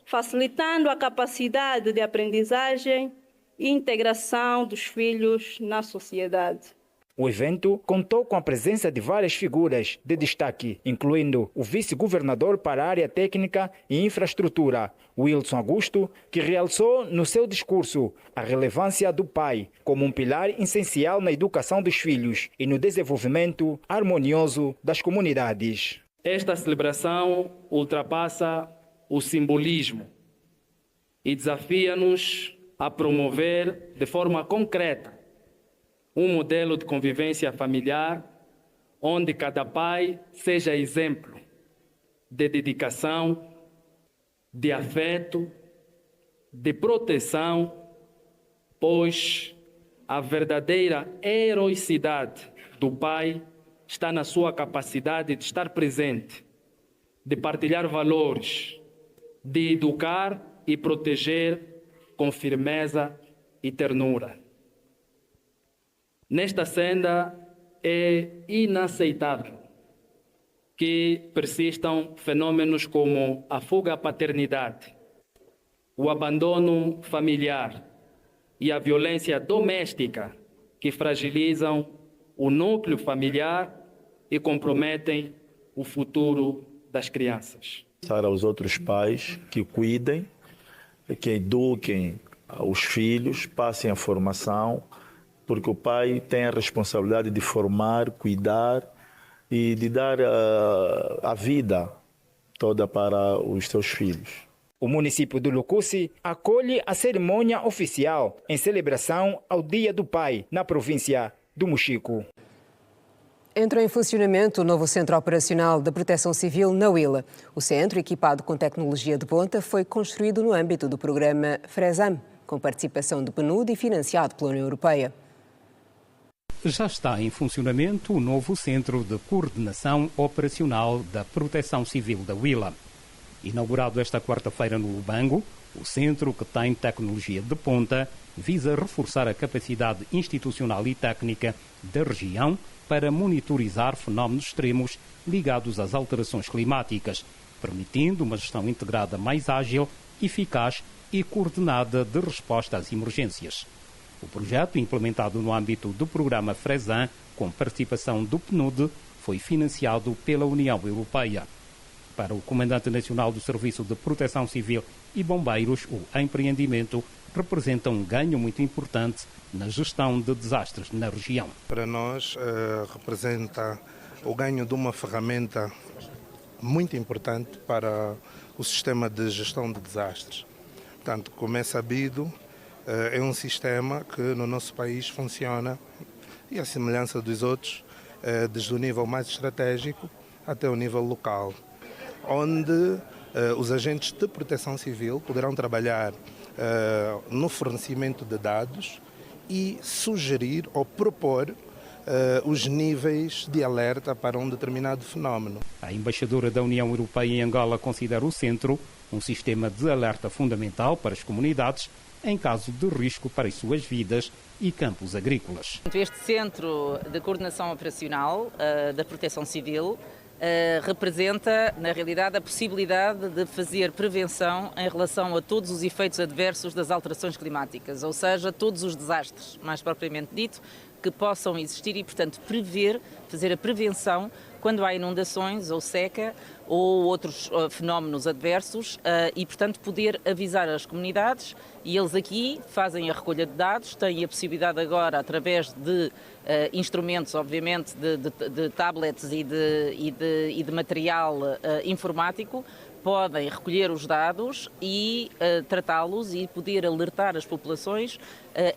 facilitando a capacidade de aprendizagem e integração dos filhos na sociedade. O evento contou com a presença de várias figuras de destaque, incluindo o vice-governador para a área técnica e infraestrutura, Wilson Augusto, que realçou no seu discurso a relevância do pai como um pilar essencial na educação dos filhos e no desenvolvimento harmonioso das comunidades. Esta celebração ultrapassa o simbolismo e desafia-nos a promover de forma concreta um modelo de convivência familiar onde cada pai seja exemplo de dedicação, de afeto, de proteção, pois a verdadeira heroicidade do pai está na sua capacidade de estar presente, de partilhar valores, de educar e proteger com firmeza e ternura. Nesta senda é inaceitável que persistam fenômenos como a fuga à paternidade, o abandono familiar e a violência doméstica que fragilizam o núcleo familiar e comprometem o futuro das crianças. Aos outros pais que cuidem, que eduquem os filhos, passem a formação, porque o pai tem a responsabilidade de formar, cuidar e de dar a vida toda para os seus filhos. O município do Lucusse acolhe a cerimônia oficial em celebração ao Dia do Pai na província do Mochico. Entrou em funcionamento o novo Centro Operacional da Proteção Civil na Huila. O centro, equipado com tecnologia de ponta, foi construído no âmbito do programa FRESAM, com participação do PNUD e financiado pela União Europeia. já está em funcionamento o novo Centro de Coordenação Operacional da Proteção Civil da Huila. Inaugurado esta quarta-feira no Lubango, o centro, que tem tecnologia de ponta, visa reforçar a capacidade institucional e técnica da região para monitorizar fenómenos extremos ligados às alterações climáticas, permitindo uma gestão integrada mais ágil, eficaz e coordenada de resposta às emergências. O projeto, implementado no âmbito do programa FRESAN, com participação do PNUD, foi financiado pela União Europeia. Para o Comandante Nacional do Serviço de Proteção Civil e Bombeiros, o empreendimento representa um ganho muito importante na gestão de desastres na região. Para nós, representa o ganho de uma ferramenta muito importante para o sistema de gestão de desastres. Portanto, como é sabido, é um sistema que no nosso país funciona, e à semelhança dos outros, desde o nível mais estratégico até o nível local, onde os agentes de proteção civil poderão trabalhar no fornecimento de dados e sugerir ou propor os níveis de alerta para um determinado fenómeno. A embaixadora da União Europeia em Angola considera o centro um sistema de alerta fundamental para as comunidades em caso de risco para as suas vidas e campos agrícolas. Este Centro de Coordenação Operacional da Proteção Civil representa, na realidade, a possibilidade de fazer prevenção em relação a todos os efeitos adversos das alterações climáticas, ou seja, todos os desastres, mais propriamente dito, que possam existir e, portanto, fazer a prevenção quando há inundações ou seca ou outros fenómenos adversos e, portanto, poder avisar as comunidades, e eles aqui fazem a recolha de dados, têm a possibilidade agora, através de instrumentos, obviamente, de tablets e de material informático, podem recolher os dados e tratá-los e poder alertar as populações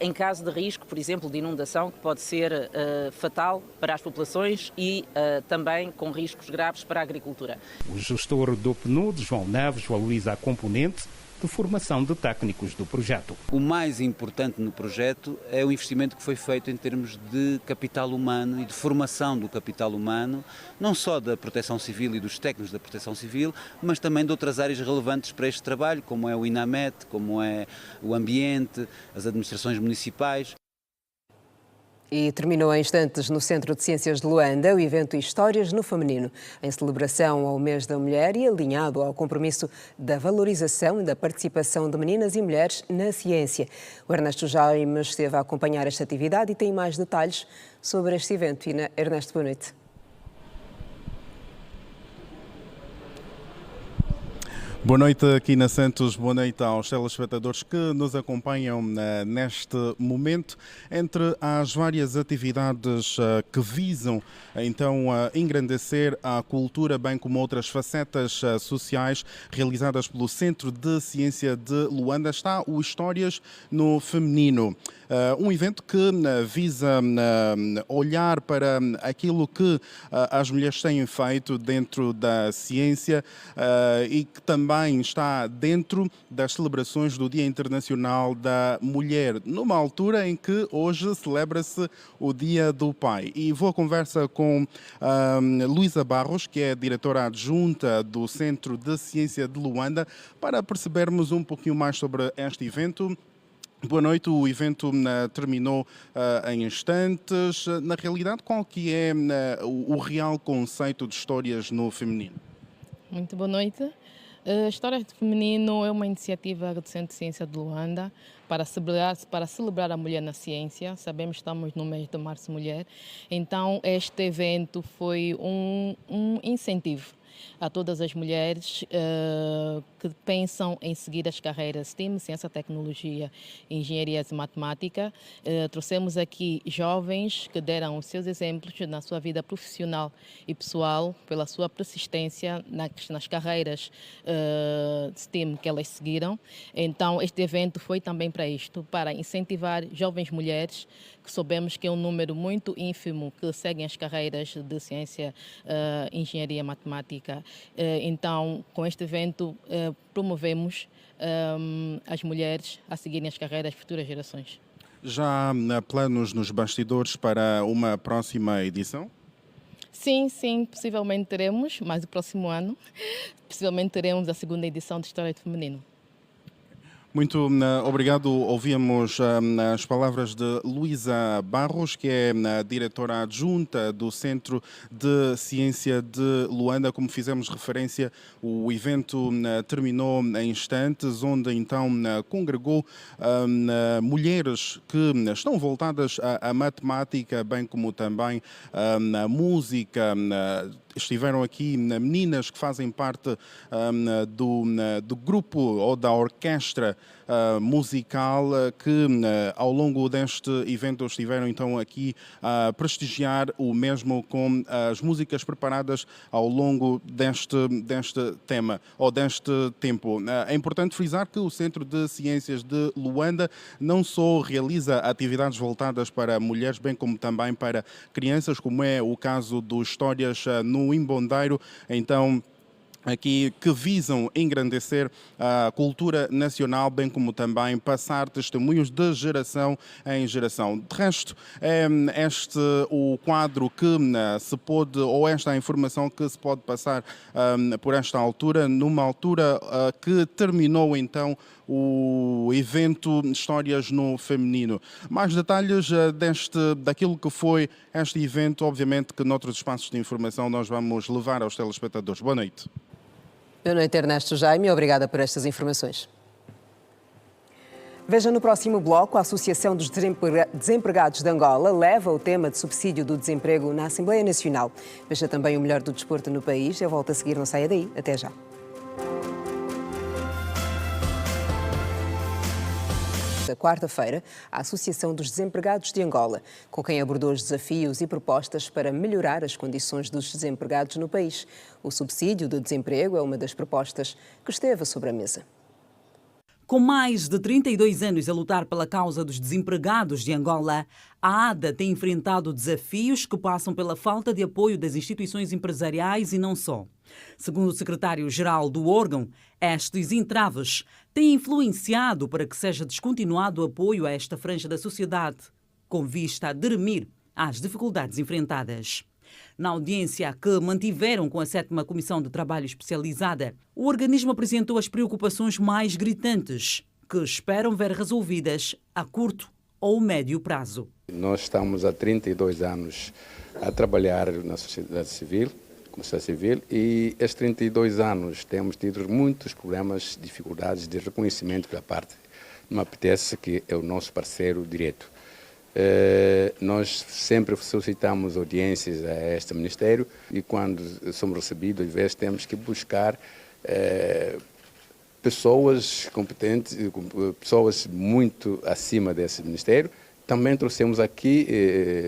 em caso de risco, por exemplo, de inundação, que pode ser fatal para as populações e também com riscos graves para a agricultura. O gestor do PNUD, João Neves, valoriza a componente de formação de técnicos do projeto. O mais importante no projeto é o investimento que foi feito em termos de capital humano e de formação do capital humano, não só da proteção civil e dos técnicos da proteção civil, mas também de outras áreas relevantes para este trabalho, como é o INAMET, como é o ambiente, as administrações municipais. E terminou em instantes no Centro de Ciências de Luanda o evento Histórias no Feminino, em celebração ao Mês da Mulher e alinhado ao compromisso da valorização e da participação de meninas e mulheres na ciência. O Ernesto Jaime esteve a acompanhar esta atividade e tem mais detalhes sobre este evento. Ernesto, boa noite. Boa noite aqui na Santos, boa noite aos telespectadores que nos acompanham neste momento. Entre as várias atividades que visam então engrandecer a cultura, bem como outras facetas sociais realizadas pelo Centro de Ciência de Luanda, está o Histórias no Feminino. Um evento que visa olhar para aquilo que as mulheres têm feito dentro da ciência e que também está dentro das celebrações do Dia Internacional da Mulher, numa altura em que hoje celebra-se o Dia do Pai. E vou à conversa com Luísa Barros, que é diretora adjunta do Centro de Ciência de Luanda, para percebermos um pouquinho mais sobre este evento. Boa noite, o evento terminou em instantes. Na realidade, qual que é o real conceito de Histórias no Feminino? Muito boa noite. Histórias do Feminino é uma iniciativa do Centro de Ciência de Luanda para celebrar a mulher na ciência. Sabemos que estamos no mês de Março Mulher, então este evento foi um incentivo a todas as mulheres que pensam em seguir as carreiras STEM, Ciência, Tecnologia, Engenharia e Matemática. Trouxemos aqui jovens que deram os seus exemplos na sua vida profissional e pessoal, pela sua persistência nas carreiras STEM que elas seguiram. Então, este evento foi também para isto, para incentivar jovens mulheres, que soubemos que é um número muito ínfimo que seguem as carreiras de Ciência, Engenharia e Matemática. Então, com este evento, promovemos as mulheres a seguirem as carreiras das futuras gerações. Já há planos nos bastidores para uma próxima edição? Sim, possivelmente teremos, mas no próximo ano, possivelmente teremos a segunda edição de História de Feminino. Muito obrigado. Ouvíamos as palavras de Luísa Barros, que é diretora adjunta do Centro de Ciência de Luanda. Como fizemos referência, o evento terminou em instantes, onde então congregou mulheres que estão voltadas à matemática, bem como também à música. Estiveram aqui meninas que fazem parte do grupo ou da orquestra musical que ao longo deste evento estiveram então aqui a prestigiar o mesmo com as músicas preparadas ao longo deste tema ou deste tempo. É importante frisar que o Centro de Ciências de Luanda não só realiza atividades voltadas para mulheres, bem como também para crianças, como é o caso do Histórias no Imbondeiro, então aqui que visam engrandecer a cultura nacional, bem como também passar testemunhos de geração em geração. De resto, é este o quadro que se pode, ou esta informação que se pode passar por esta altura, numa altura que terminou então o evento Histórias no Feminino. Mais detalhes daquilo que foi este evento, obviamente que noutros espaços de informação nós vamos levar aos telespectadores. Boa noite. Boa noite, Ernesto Jaime. Obrigada por estas informações. Veja no próximo bloco, a Associação dos Desempregados de Angola leva o tema de subsídio do desemprego na Assembleia Nacional. Veja também o melhor do desporto no país. Eu volto a seguir, não saia daí. Até já. Quarta-feira, a Associação dos Desempregados de Angola, com quem abordou os desafios e propostas para melhorar as condições dos desempregados no país. O subsídio do desemprego é uma das propostas que esteve sobre a mesa. Com mais de 32 anos a lutar pela causa dos desempregados de Angola, a ADA tem enfrentado desafios que passam pela falta de apoio das instituições empresariais e não só. Segundo o secretário-geral do órgão, estes entraves têm influenciado para que seja descontinuado o apoio a esta franja da sociedade, com vista a dirimir as dificuldades enfrentadas. Na audiência que mantiveram com a 7ª Comissão de Trabalho Especializada, o organismo apresentou as preocupações mais gritantes, que esperam ver resolvidas a curto ou médio prazo. Nós estamos há 32 anos a trabalhar na sociedade civil, como sociedade civil, e estes 32 anos temos tido muitos problemas, dificuldades de reconhecimento pela parte do MAPTES, que é o nosso parceiro direto. Nós sempre solicitamos audiências a este Ministério e quando somos recebidos, às vezes temos que buscar pessoas competentes, pessoas muito acima desse Ministério. Também trouxemos aqui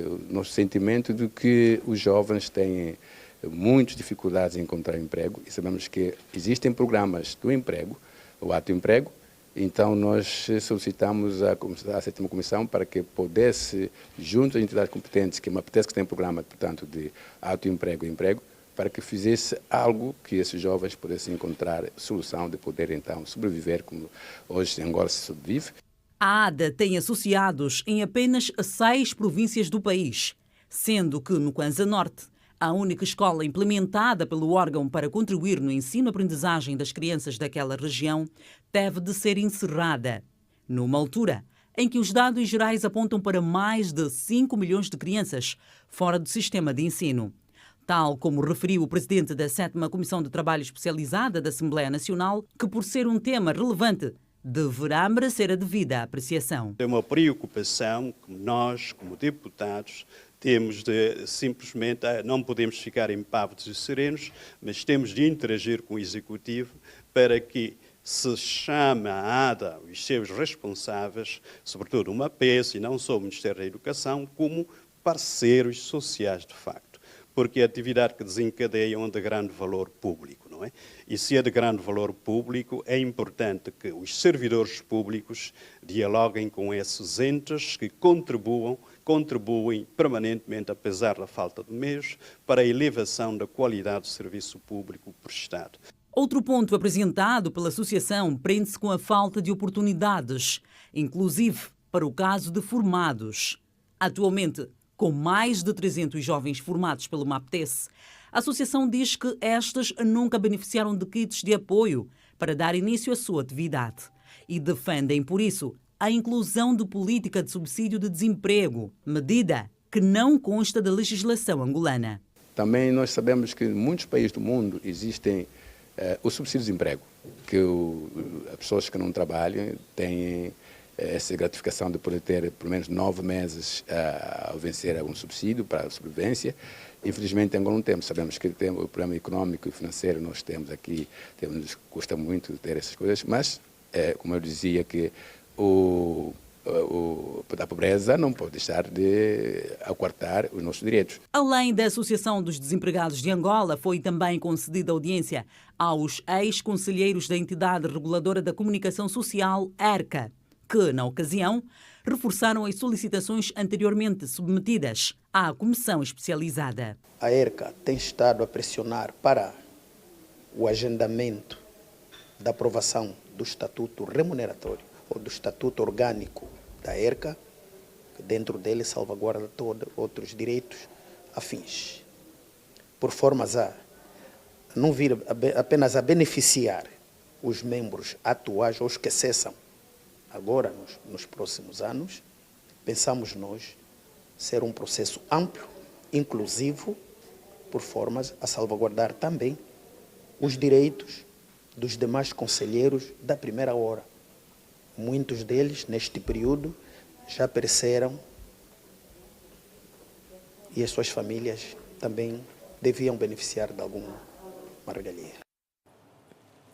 o nosso sentimento de que os jovens têm muitas dificuldades em encontrar emprego e sabemos que existem programas do emprego, o Ato Emprego. Então, nós solicitamos à 7ª Comissão para que pudesse, junto às entidades competentes, que me apetece que tem programa, portanto, de autoemprego e emprego, para que fizesse algo que esses jovens pudessem encontrar solução de poder, então, sobreviver como hoje em Angola se sobrevive. A ADA tem associados em apenas 6 províncias do país, sendo que no Kwanza Norte, a única escola implementada pelo órgão para contribuir no ensino-aprendizagem das crianças daquela região teve de ser encerrada, numa altura em que os dados gerais apontam para mais de 5 milhões de crianças fora do sistema de ensino. Tal como referiu o presidente da 7ª Comissão de Trabalho Especializada da Assembleia Nacional, que por ser um tema relevante, deverá merecer a devida apreciação. É uma preocupação que nós, como deputados, temos de simplesmente, não podemos ficar impávidos e serenos, mas temos de interagir com o Executivo para que se chame a ADA, os seus responsáveis, sobretudo o MAPES e não só o Ministério da Educação, como parceiros sociais de facto, porque a atividade que desencadeiam é de grande valor público, não é? E se é de grande valor público, é importante que os servidores públicos dialoguem com esses entes que contribuem permanentemente, apesar da falta de meios, para a elevação da qualidade do serviço público prestado. Outro ponto apresentado pela associação prende-se com a falta de oportunidades, inclusive para o caso de formados. Atualmente, com mais de 300 jovens formados pelo MAPTES, a associação diz que estes nunca beneficiaram de kits de apoio para dar início à sua atividade e defendem, por isso, a inclusão de política de subsídio de desemprego, medida que não consta da legislação angolana. Também nós sabemos que em muitos países do mundo existem o subsídio de desemprego, que as pessoas que não trabalham têm essa gratificação de poder ter pelo menos 9 meses a vencer algum subsídio para a sobrevivência. Infelizmente, em Angola não temos. Sabemos que temos o problema econômico e financeiro, nós temos aqui, custa muito ter essas coisas, mas, como eu dizia, que a pobreza não pode deixar de aquartar os nossos direitos. Além da Associação dos Desempregados de Angola, foi também concedida audiência aos ex-conselheiros da entidade reguladora da comunicação social, ERCA, que, na ocasião, reforçaram as solicitações anteriormente submetidas à comissão especializada. A ERCA tem estado a pressionar para o agendamento da aprovação do estatuto remuneratório ou do estatuto orgânico da ERCA, que dentro dele salvaguarda todos outros direitos afins, por formas a não vir apenas a beneficiar os membros atuais ou os que cessam agora nos próximos anos. Pensamos nós ser um processo amplo, inclusivo, por formas a salvaguardar também os direitos dos demais conselheiros da primeira hora. Muitos deles, neste período, já pereceram e as suas famílias também deviam beneficiar de alguma regalia.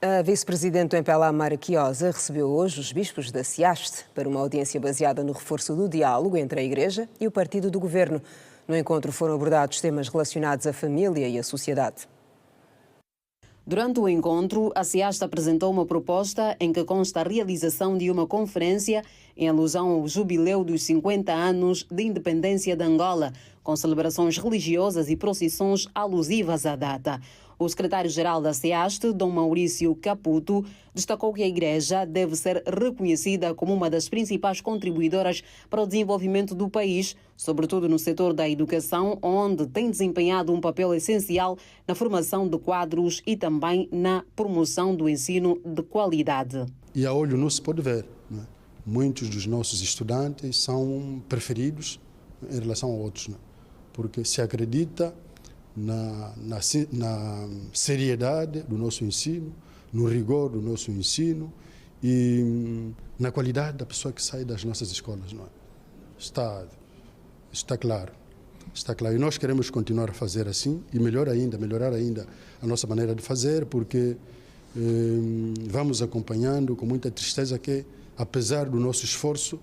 A vice-presidente do MPLA, Mara Quiosa, recebeu hoje os bispos da SIAST para uma audiência baseada no reforço do diálogo entre a Igreja e o partido do governo. No encontro foram abordados temas relacionados à família e à sociedade. Durante o encontro, a SIAST apresentou uma proposta em que consta a realização de uma conferência em alusão ao jubileu dos 50 anos de independência de Angola, com celebrações religiosas e procissões alusivas à data. O secretário-geral da SIAST, Dom Maurício Caputo, destacou que a Igreja deve ser reconhecida como uma das principais contribuidoras para o desenvolvimento do país, sobretudo no setor da educação, onde tem desempenhado um papel essencial na formação de quadros e também na promoção do ensino de qualidade. E a olho nu se pode ver, né? Muitos dos nossos estudantes são preferidos em relação a outros, né? Porque se acredita na seriedade do nosso ensino, no rigor do nosso ensino e na qualidade da pessoa que sai das nossas escolas. Não é? Está claro. Está claro. E nós queremos continuar a fazer assim e melhorar ainda a nossa maneira de fazer, porque vamos acompanhando com muita tristeza que, apesar do nosso esforço,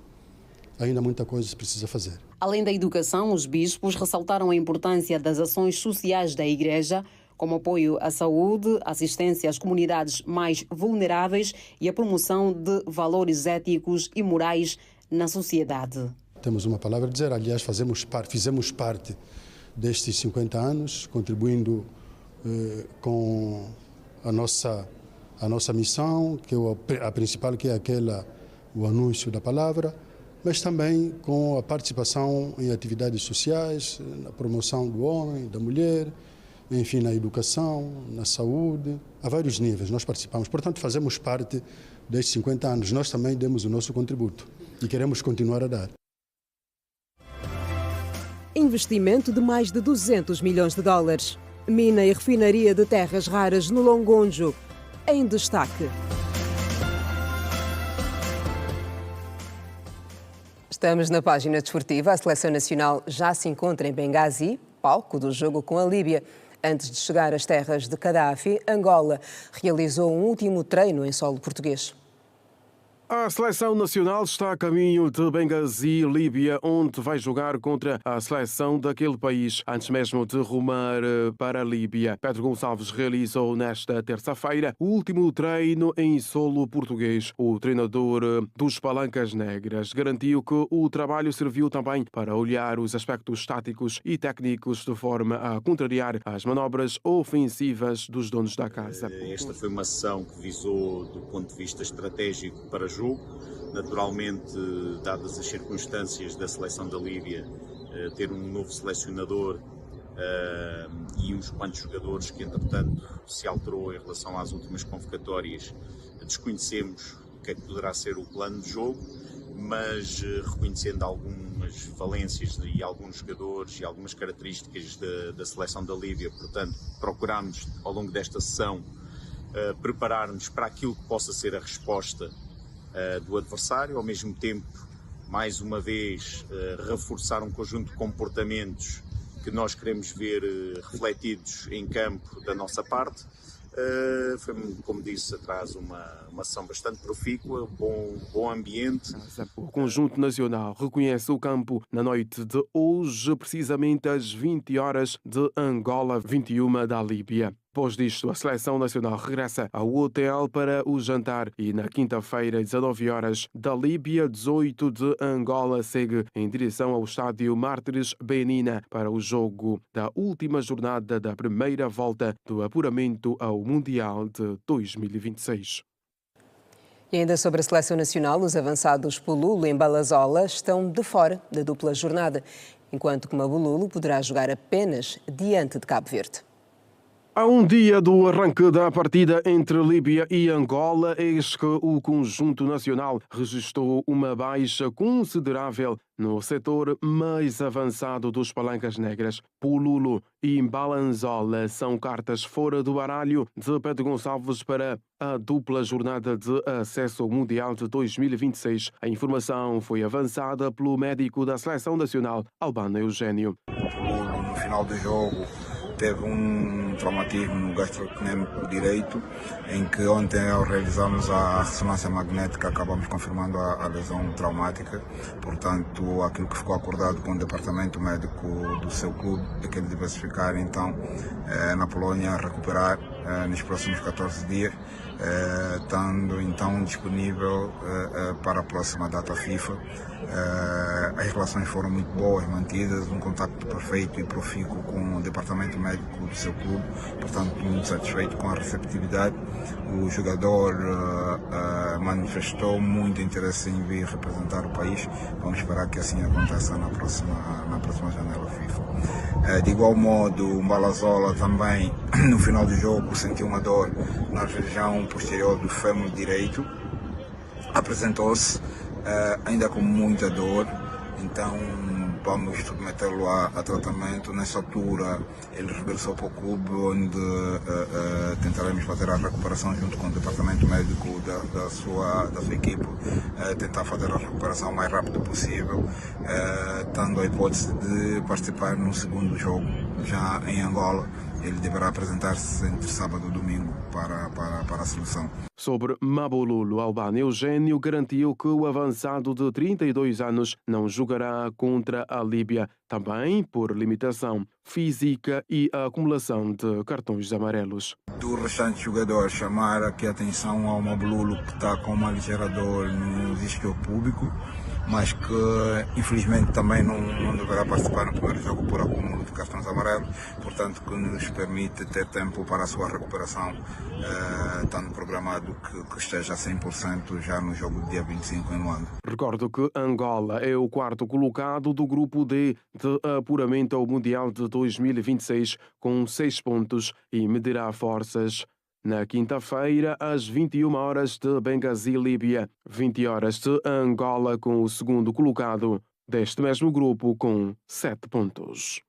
ainda muita coisa se precisa fazer. Além da educação, os bispos ressaltaram a importância das ações sociais da Igreja, como apoio à saúde, assistência às comunidades mais vulneráveis e a promoção de valores éticos e morais na sociedade. Temos uma palavra a dizer, aliás, fizemos parte destes 50 anos, contribuindo com a nossa missão, que é a principal, que é o anúncio da palavra, mas também com a participação em atividades sociais, na promoção do homem, da mulher, enfim, na educação, na saúde, a vários níveis nós participamos. Portanto, fazemos parte destes 50 anos. Nós também demos o nosso contributo e queremos continuar a dar. Investimento de mais de 200 milhões de dólares. Mina e refinaria de terras raras no Longonjo. Em destaque. Estamos na página desportiva. A Seleção Nacional já se encontra em Benghazi, palco do jogo com a Líbia. Antes de chegar às terras de Gaddafi, Angola realizou um último treino em solo português. A Seleção Nacional está a caminho de Benghazi, Líbia, onde vai jogar contra a seleção daquele país, antes mesmo de rumar para a Líbia. Pedro Gonçalves realizou nesta terça-feira o último treino em solo português. O treinador dos Palancas Negras garantiu que o trabalho serviu também para olhar os aspectos táticos e técnicos de forma a contrariar as manobras ofensivas dos donos da casa. Esta foi uma ação que visou, do ponto de vista estratégico, para jogo. Naturalmente, dadas as circunstâncias da seleção da Líbia, ter um novo selecionador e uns quantos jogadores que, entretanto, se alterou em relação às últimas convocatórias, desconhecemos o que é que poderá ser o plano de jogo, mas reconhecendo algumas valências e alguns jogadores e algumas características da seleção da Líbia, portanto, procurámos ao longo desta sessão preparar-nos para aquilo que possa ser a resposta do adversário, ao mesmo tempo, mais uma vez, reforçar um conjunto de comportamentos que nós queremos ver refletidos em campo da nossa parte. Foi, como disse, atrás uma sessão bastante profícua, bom ambiente. O conjunto nacional reconhece o campo na noite de hoje, precisamente às 20 horas de Angola, 21 da Líbia. Depois disto, a seleção nacional regressa ao hotel para o jantar e na quinta-feira, 19 horas da Líbia, 18 de Angola, segue em direção ao estádio Mártires Benina para o jogo da última jornada da primeira volta do apuramento ao Mundial de 2026. E ainda sobre a seleção nacional, os avançados Pululo e Mbalazola estão de fora da dupla jornada, enquanto que Mabululo poderá jogar apenas diante de Cabo Verde. Há um dia do arranque da partida entre Líbia e Angola, eis que o conjunto nacional registrou uma baixa considerável no setor mais avançado dos Palancas Negras. Pululo e Mbalanzola são cartas fora do baralho de Pedro Gonçalves para a dupla jornada de acesso ao Mundial de 2026. A informação foi avançada pelo médico da Seleção Nacional, Albano Eugênio. No final do jogo teve um traumatismo no gastrocnêmico direito, em que ontem, ao realizarmos a ressonância magnética, acabamos confirmando a lesão traumática. Portanto, aquilo que ficou acordado com o departamento médico do seu clube é que ele devesse ficar, então, na Polónia, a recuperar nos próximos 14 dias, estando então disponível para a próxima data FIFA. As relações foram muito boas, mantidas, um contacto perfeito e profícuo com o departamento médico do seu clube, portanto muito satisfeito com a receptividade. O jogador manifestou muito interesse em vir representar o país. Vamos esperar que assim aconteça na próxima janela FIFA. De igual modo, o Mbalazola também, no final do jogo, sentiu uma dor na região posterior do fêmur direito, apresentou-se ainda com muita dor, então vamos submetê-lo a tratamento. Nessa altura ele regressou para o clube, onde tentaremos fazer a recuperação junto com o departamento médico da sua equipe, tentar fazer a recuperação o mais rápido possível, tendo a hipótese de participar no segundo jogo já em Angola. Ele deverá apresentar-se entre sábado e domingo para a seleção. Sobre Mabululo, Albano Eugênio garantiu que o avançado de 32 anos não jogará contra a Líbia, também por limitação física e a acumulação de cartões amarelos. Do restante jogador, chamar aqui a atenção ao Mabululo, que está com uma ligeira dor no isquio púbico, mas que infelizmente também não deverá participar no primeiro jogo por acúmulo de cartões amarelos, portanto que nos permite ter tempo para a sua recuperação, estando programado que esteja a 100% já no jogo do dia 25 em Luanda. Recordo que Angola é o quarto colocado do grupo D de apuramento ao Mundial de 2026 com 6 pontos e medirá forças na quinta-feira, às 21 horas de Benghazi, Líbia, 20 horas de Angola, com o segundo colocado deste mesmo grupo com 7 pontos.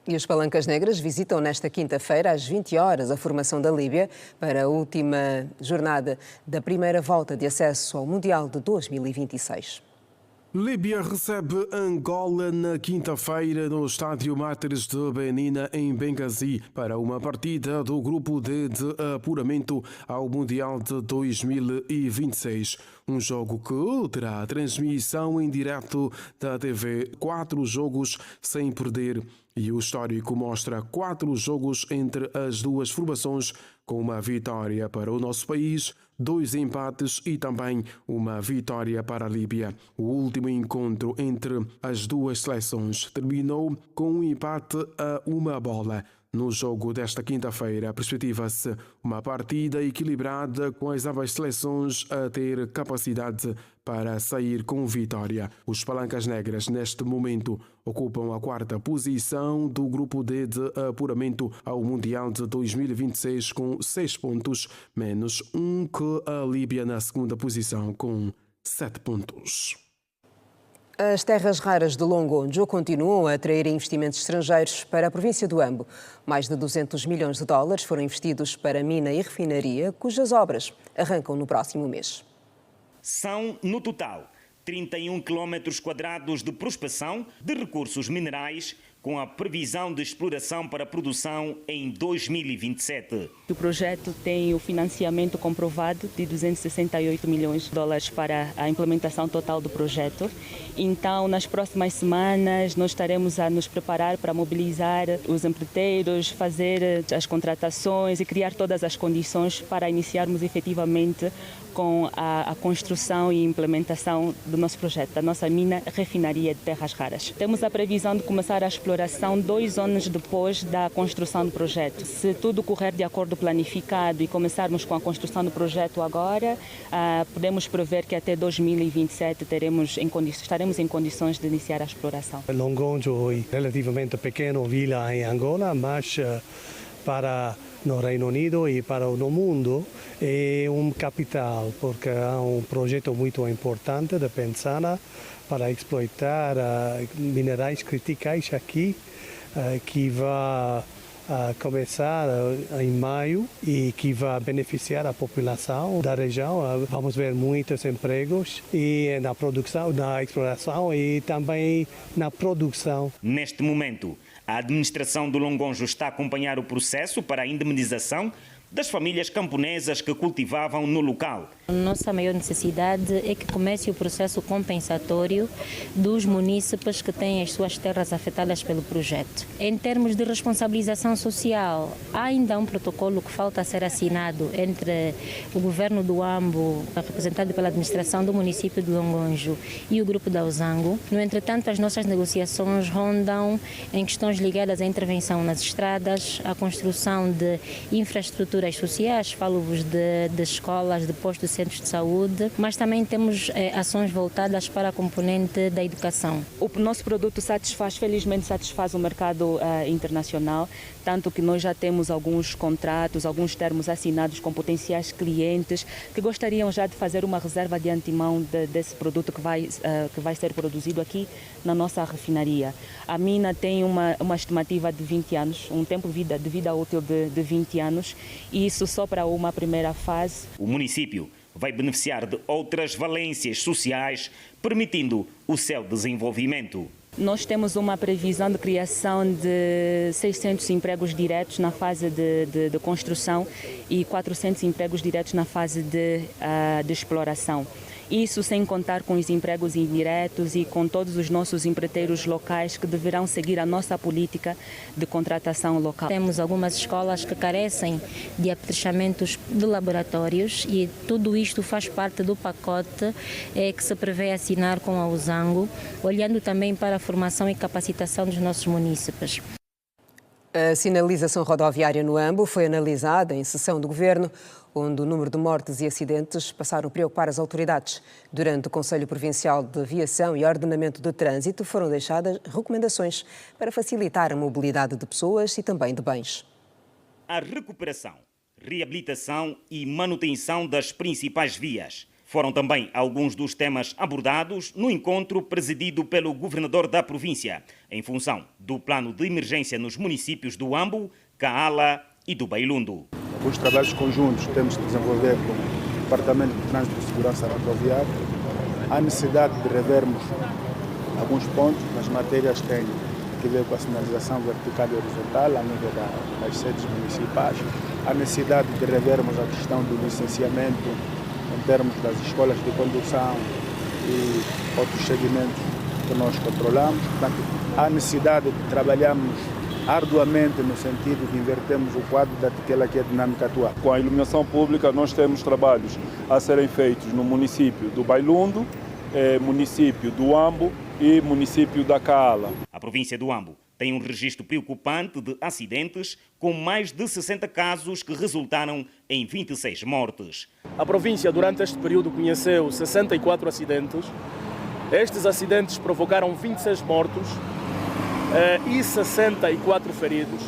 E os Palancas Negras visitam nesta quinta-feira, às 20 horas, a formação da Líbia para a última jornada da primeira volta de acesso ao Mundial de 2026. Líbia recebe Angola na quinta-feira no estádio Mártires de Benina, em Benghazi, para uma partida do Grupo D de apuramento ao Mundial de 2026. Um jogo que terá transmissão em direto da TV, 4 jogos sem perder. E o histórico mostra 4 jogos entre as duas formações, com uma vitória para o nosso país, 2 empates e também uma vitória para a Líbia. O último encontro entre as duas seleções terminou com um empate a 1 bola. No jogo desta quinta-feira, perspectiva-se uma partida equilibrada com as ambas seleções a ter capacidade para sair com vitória. Os Palancas Negras, neste momento, ocupam a 4ª posição do grupo D de apuramento ao Mundial de 2026 com 6 pontos, menos um que a Líbia na 2ª posição com 7 pontos. As terras raras de Longonjo continuam a atrair investimentos estrangeiros para a província do Ambo. Mais de 200 milhões de dólares foram investidos para a mina e refinaria, cujas obras arrancam no próximo mês. São, no total, 31 quilómetros quadrados de prospecção de recursos minerais, com a previsão de exploração para produção em 2027. O projeto tem o financiamento comprovado de 268 milhões de dólares para a implementação total do projeto. Então, nas próximas semanas, nós estaremos a nos preparar para mobilizar os empreiteiros, fazer as contratações e criar todas as condições para iniciarmos efetivamente com a construção e implementação do nosso projeto, da nossa mina refinaria de terras raras. Temos a previsão de começar a exploração 2 anos depois da construção do projeto. Se tudo correr de acordo planificado e começarmos com a construção do projeto agora, podemos prever que até 2027 estaremos em condições de iniciar a exploração. Longonjo é relativamente pequena vila em Angola, mas para no Reino Unido e para o mundo é capital, porque há projeto muito importante de pensar para explorar minerais críticos aqui, que vai começar em maio e que vai beneficiar a população da região. Vamos ver muitos empregos e na produção, na exploração e também na produção. Neste momento, a administração do Longonjo está a acompanhar o processo para a indemnização das famílias camponesas que cultivavam no local. A nossa maior necessidade é que comece o processo compensatório dos munícipes que têm as suas terras afetadas pelo projeto. Em termos de responsabilização social, há ainda um protocolo que falta a ser assinado entre o governo do Ambo, representado pela administração do município de Longonjo, e o grupo da Uzango. No entretanto, as nossas negociações rondam em questões ligadas à intervenção nas estradas, à construção de infraestruturas sociais, falo-vos de escolas, de postos de centros de saúde, mas também temos ações voltadas para a componente da educação. O nosso produto felizmente satisfaz o mercado internacional, tanto que nós já temos alguns contratos, alguns termos assinados com potenciais clientes que gostariam já de fazer uma reserva de antemão desse produto que vai ser produzido aqui na nossa refinaria. A mina tem uma estimativa de 20 anos, um tempo de vida útil de 20 anos, e isso só para uma primeira fase. O município vai beneficiar de outras valências sociais, permitindo o seu desenvolvimento. Nós temos uma previsão de criação de 600 empregos diretos na fase de construção e 400 empregos diretos na fase de exploração. Isso sem contar com os empregos indiretos e com todos os nossos empreiteiros locais que deverão seguir a nossa política de contratação local. Temos algumas escolas que carecem de apetrechamentos de laboratórios e tudo isto faz parte do pacote que se prevê assinar com a Uzango, olhando também para a formação e capacitação dos nossos munícipes. A sinalização rodoviária no Ambo foi analisada em sessão do Governo, onde o número de mortes e acidentes passaram a preocupar as autoridades. Durante o Conselho Provincial de Viação e Ordenamento de Trânsito foram deixadas recomendações para facilitar a mobilidade de pessoas e também de bens. A recuperação, reabilitação e manutenção das principais vias foram também alguns dos temas abordados no encontro presidido pelo governador da província, em função do plano de emergência nos municípios do Ambo, Kaala e do Bailundo. Alguns trabalhos conjuntos temos de desenvolver com o Departamento de Trânsito e Segurança Rodoviária. Há necessidade de revermos alguns pontos nas matérias que têm que ver com a sinalização vertical e horizontal a nível das sedes municipais. Há necessidade de revermos a questão do licenciamento em termos das escolas de condução e outros segmentos que nós controlamos. Portanto, há necessidade de trabalharmos arduamente no sentido de invertermos o quadro daquela que é a dinâmica atual. Com a iluminação pública, nós temos trabalhos a serem feitos no município do Bailundo, município do Ambo e município da Kaala. A província do Ambo tem um registro preocupante de acidentes, com mais de 60 casos que resultaram em 26 mortes. A província, durante este período, conheceu 64 acidentes. Estes acidentes provocaram 26 mortos e 64 feridos.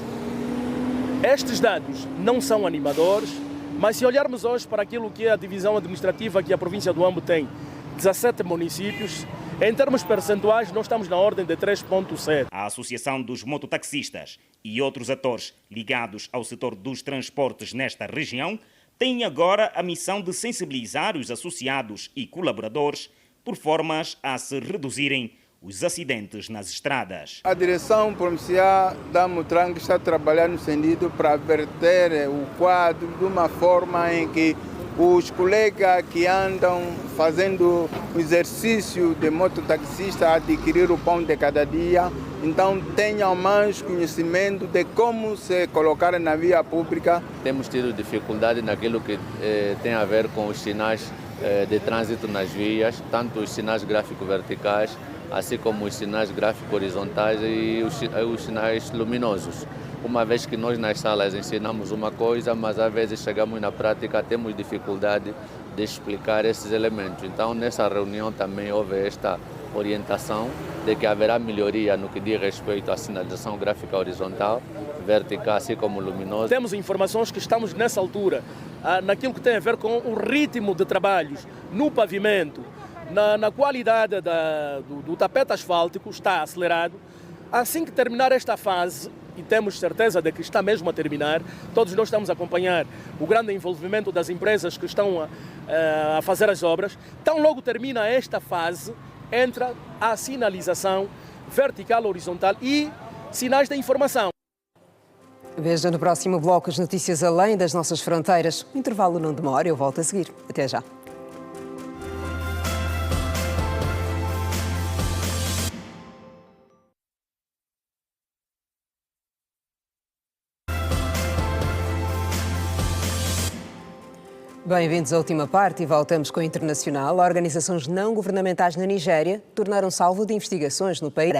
Estes dados não são animadores, mas se olharmos hoje para aquilo que é a divisão administrativa que a província do Ambo tem, 17 municípios, em termos percentuais, nós estamos na ordem de 3,7. A Associação dos Mototaxistas e outros atores ligados ao setor dos transportes nesta região têm agora a missão de sensibilizar os associados e colaboradores por formas a se reduzirem os acidentes nas estradas. A direção provincial da Mutrang está trabalhando no sentido para verter o quadro de uma forma em que os colegas que andam fazendo o exercício de mototaxista adquirir o pão de cada dia, então tenham mais conhecimento de como se colocar na via pública. Temos tido dificuldade naquilo que tem a ver com os sinais de trânsito nas vias, tanto os sinais gráficos verticais, assim como os sinais gráficos horizontais e os sinais luminosos. Uma vez que nós nas salas ensinamos uma coisa, mas às vezes chegamos na prática, temos dificuldade de explicar esses elementos. Então, nessa reunião também houve esta orientação de que haverá melhoria no que diz respeito à sinalização gráfica horizontal, vertical, assim como luminosa. Temos informações que estamos nessa altura, naquilo que tem a ver com o ritmo de trabalhos no pavimento, na qualidade do tapete asfáltico, está acelerado. Assim que terminar esta fase, e temos certeza de que está mesmo a terminar, todos nós estamos a acompanhar o grande envolvimento das empresas que estão a fazer as obras. Tão logo termina esta fase, entra a sinalização vertical, horizontal e sinais de informação. Veja no próximo bloco as notícias além das nossas fronteiras. O intervalo não demora, eu volto a seguir. Até já. Bem-vindos à última parte e voltamos com o internacional. Organizações não governamentais na Nigéria tornaram-se alvo de investigações no país.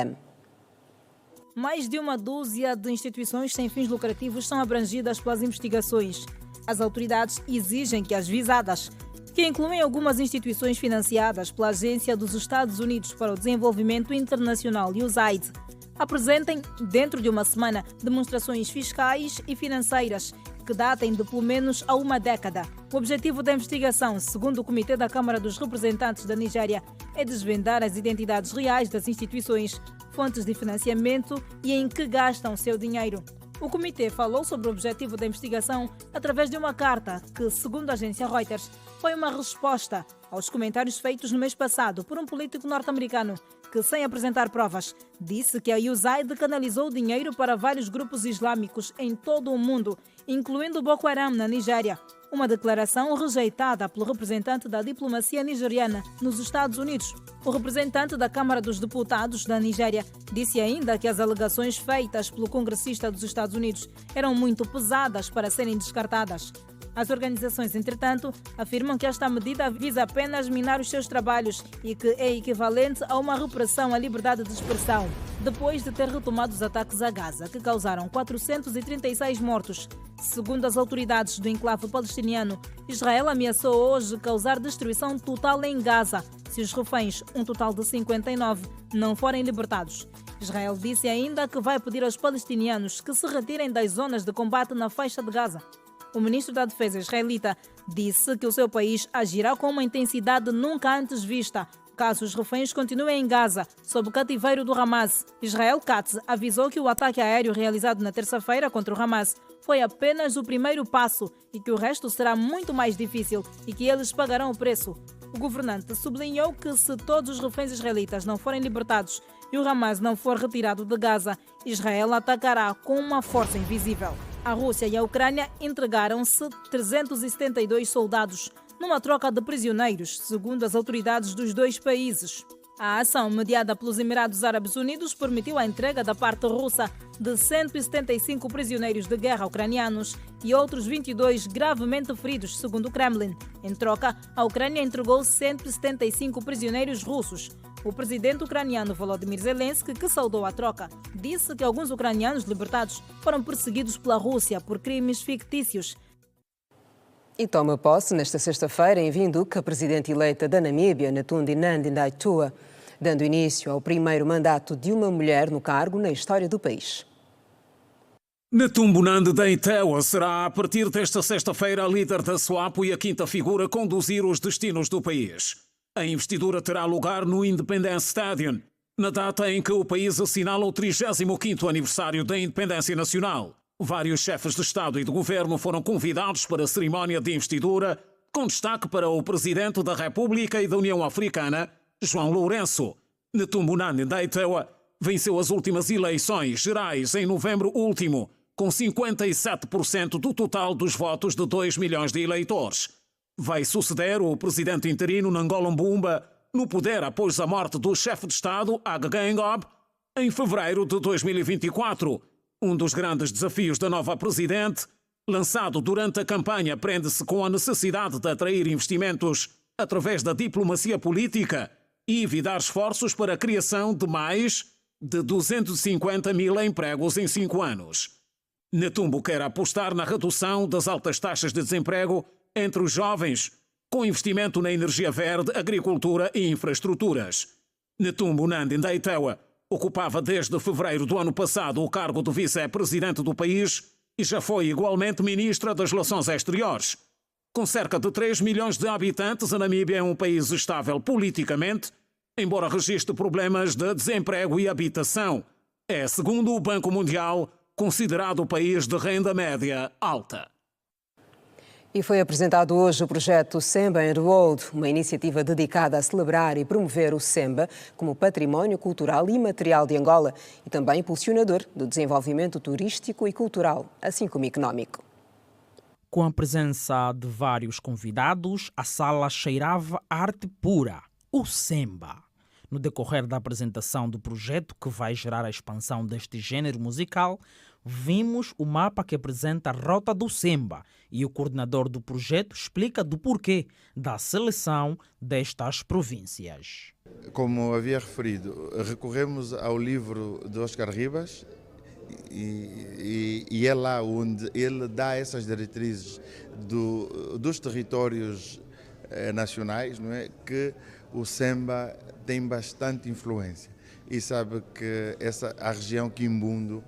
Mais de uma dúzia de instituições sem fins lucrativos são abrangidas pelas investigações. As autoridades exigem que as visadas, que incluem algumas instituições financiadas pela Agência dos Estados Unidos para o Desenvolvimento Internacional, USAID, apresentem, dentro de uma semana, demonstrações fiscais e financeiras que datem de pelo menos a uma década. O objetivo da investigação, segundo o Comitê da Câmara dos Representantes da Nigéria, é desvendar as identidades reais das instituições, fontes de financiamento e em que gastam seu dinheiro. O comitê falou sobre o objetivo da investigação através de uma carta que, segundo a agência Reuters, foi uma resposta aos comentários feitos no mês passado por um político norte-americano que, sem apresentar provas, disse que a USAID canalizou dinheiro para vários grupos islâmicos em todo o mundo, incluindo Boko Haram na Nigéria. Uma declaração rejeitada pelo representante da diplomacia nigeriana nos Estados Unidos. O representante da Câmara dos Deputados da Nigéria disse ainda que as alegações feitas pelo congressista dos Estados Unidos eram muito pesadas para serem descartadas. As organizações, entretanto, afirmam que esta medida visa apenas minar os seus trabalhos e que é equivalente a uma repressão à liberdade de expressão, depois de ter retomado os ataques a Gaza, que causaram 436 mortos. Segundo as autoridades do enclave palestiniano, Israel ameaçou hoje causar destruição total em Gaza se os reféns, um total de 59, não forem libertados. Israel disse ainda que vai pedir aos palestinianos que se retirem das zonas de combate na faixa de Gaza. O ministro da Defesa israelita disse que o seu país agirá com uma intensidade nunca antes vista caso os reféns continuem em Gaza, sob cativeiro do Hamas. Israel Katz avisou que o ataque aéreo realizado na terça-feira contra o Hamas foi apenas o primeiro passo e que o resto será muito mais difícil e que eles pagarão o preço. O governante sublinhou que se todos os reféns israelitas não forem libertados e o Hamas não for retirado de Gaza, Israel atacará com uma força invisível. A Rússia e a Ucrânia entregaram-se 372 soldados numa troca de prisioneiros, segundo as autoridades dos dois países. A ação, mediada pelos Emirados Árabes Unidos, permitiu a entrega da parte russa de 175 prisioneiros de guerra ucranianos e outros 22 gravemente feridos, segundo o Kremlin. Em troca, a Ucrânia entregou 175 prisioneiros russos. O presidente ucraniano Volodymyr Zelensky, que saudou a troca, disse que alguns ucranianos libertados foram perseguidos pela Rússia por crimes fictícios. E toma posse nesta sexta-feira em Windhoek a presidente eleita da Namíbia, Netumbo Nandi-Ndaitwah, dando início ao primeiro mandato de uma mulher no cargo na história do país. Netumbo Nandi-Ndaitwah será, a partir desta sexta-feira, a líder da SWAPO e a quinta figura a conduzir os destinos do país. A investidura terá lugar no Independence Stadium, na data em que o país assinala o 35º aniversário da independência nacional. Vários chefes de Estado e de Governo foram convidados para a cerimónia de investidura, com destaque para o Presidente da República e da União Africana, João Lourenço. Netumbo Nandi-Ndaitwah venceu as últimas eleições gerais em novembro último, com 57% do total dos votos de 2 milhões de eleitores. Vai suceder o presidente interino Nangola Mbumba no poder após a morte do chefe de Estado, Hage Geingob, em fevereiro de 2024. Um dos grandes desafios da nova presidente, lançado durante a campanha, prende-se com a necessidade de atrair investimentos através da diplomacia política e evitar esforços para a criação de mais de 250 mil empregos em 5 anos. Netumbo quer apostar na redução das altas taxas de desemprego entre os jovens, com investimento na energia verde, agricultura e infraestruturas. Netumbo Nandi-Ndaitwah ocupava desde fevereiro do ano passado o cargo de vice-presidente do país e já foi igualmente ministra das Relações Exteriores. Com cerca de 3 milhões de habitantes, a Namíbia é um país estável politicamente, embora registre problemas de desemprego e habitação. É, segundo o Banco Mundial, considerado o país de renda média alta. E foi apresentado hoje o projeto Semba and World, uma iniciativa dedicada a celebrar e promover o Semba como património cultural e imaterial de Angola e também impulsionador do desenvolvimento turístico e cultural, assim como económico. Com a presença de vários convidados, a sala cheirava a arte pura, o Semba. No decorrer da apresentação do projeto que vai gerar a expansão deste gênero musical, vimos o mapa que apresenta a rota do Semba e o coordenador do projeto explica do porquê da seleção destas províncias. Como havia referido, recorremos ao livro de Oscar Ribas e é lá onde ele dá essas diretrizes dos territórios nacionais, não é? Que o Semba tem bastante influência e sabe que a região Quimbundo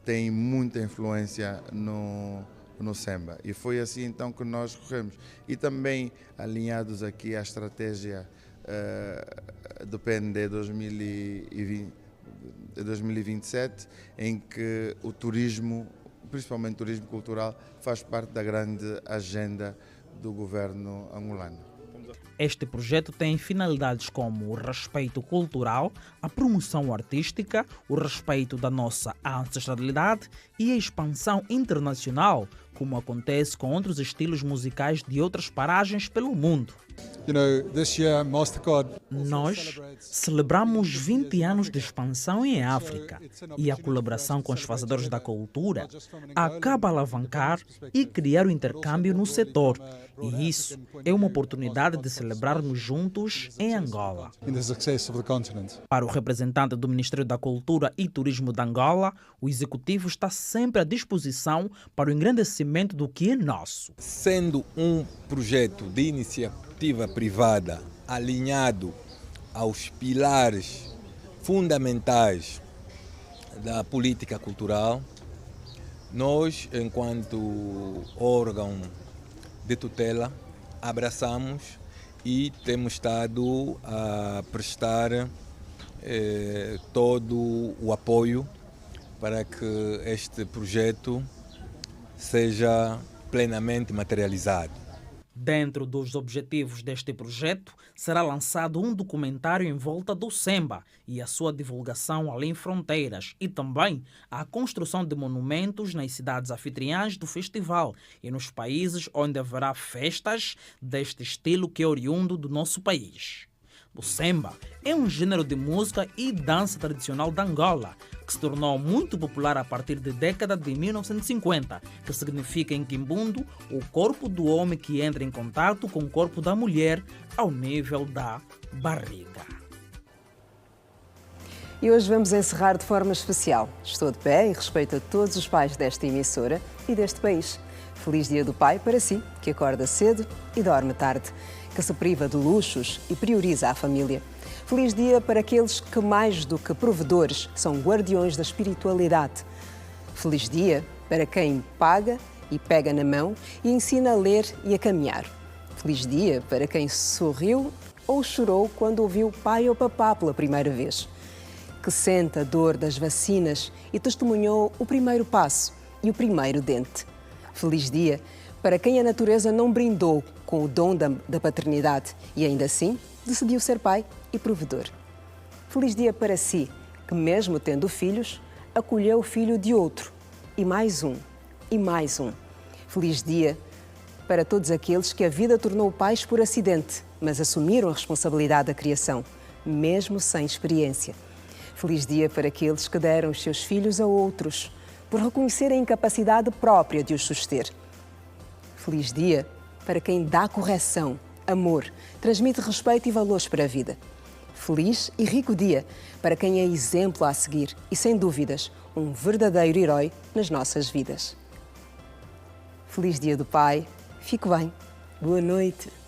tem muita influência no Semba e foi assim então que nós corremos e também alinhados aqui à estratégia do PND 2027 em que o turismo, principalmente o turismo cultural, faz parte da grande agenda do governo angolano. Este projeto tem finalidades como o respeito cultural, a promoção artística, o respeito da nossa ancestralidade e a expansão internacional, como acontece com outros estilos musicais de outras paragens pelo mundo. Nós celebramos 20 anos de expansão em África e a colaboração com os fazedores da cultura acaba a alavancar e criar o intercâmbio no setor. E isso é uma oportunidade de celebrarmos juntos em Angola. Para o representante do Ministério da Cultura e Turismo de Angola, o Executivo está sempre à disposição para o engrandecimento do que é nosso. Sendo um projeto de iniciativa privada alinhado aos pilares fundamentais da política cultural, nós, enquanto órgão de tutela, abraçamos e temos estado a prestar todo o apoio para que este projeto seja plenamente materializado. Dentro dos objetivos deste projeto, será lançado um documentário em volta do Semba e a sua divulgação além fronteiras e também a construção de monumentos nas cidades anfitriãs do festival e nos países onde haverá festas deste estilo que é oriundo do nosso país. O Semba é um gênero de música e dança tradicional de Angola, que se tornou muito popular a partir da década de 1950, que significa em Quimbundo o corpo do homem que entra em contato com o corpo da mulher ao nível da barriga. E hoje vamos encerrar de forma especial. Estou de pé e respeito a todos os pais desta emissora e deste país. Feliz Dia do Pai para si, que acorda cedo e dorme tarde, que se priva de luxos e prioriza a família. Feliz dia para aqueles que, mais do que provedores, são guardiões da espiritualidade. Feliz dia para quem paga e pega na mão e ensina a ler e a caminhar. Feliz dia para quem sorriu ou chorou quando ouviu pai ou papá pela primeira vez. Que sente a dor das vacinas e testemunhou o primeiro passo e o primeiro dente. Feliz dia para quem a natureza não brindou com o dom da paternidade e ainda assim decidiu ser pai e provedor. Feliz dia para si, que mesmo tendo filhos, acolheu o filho de outro, e mais um, e mais um. Feliz dia para todos aqueles que a vida tornou pais por acidente, mas assumiram a responsabilidade da criação, mesmo sem experiência. Feliz dia para aqueles que deram os seus filhos a outros, por reconhecerem a incapacidade própria de os suster. Feliz dia para quem dá correção, amor, transmite respeito e valores para a vida. Feliz e rico dia para quem é exemplo a seguir e, sem dúvidas, um verdadeiro herói nas nossas vidas. Feliz Dia do Pai. Fique bem. Boa noite.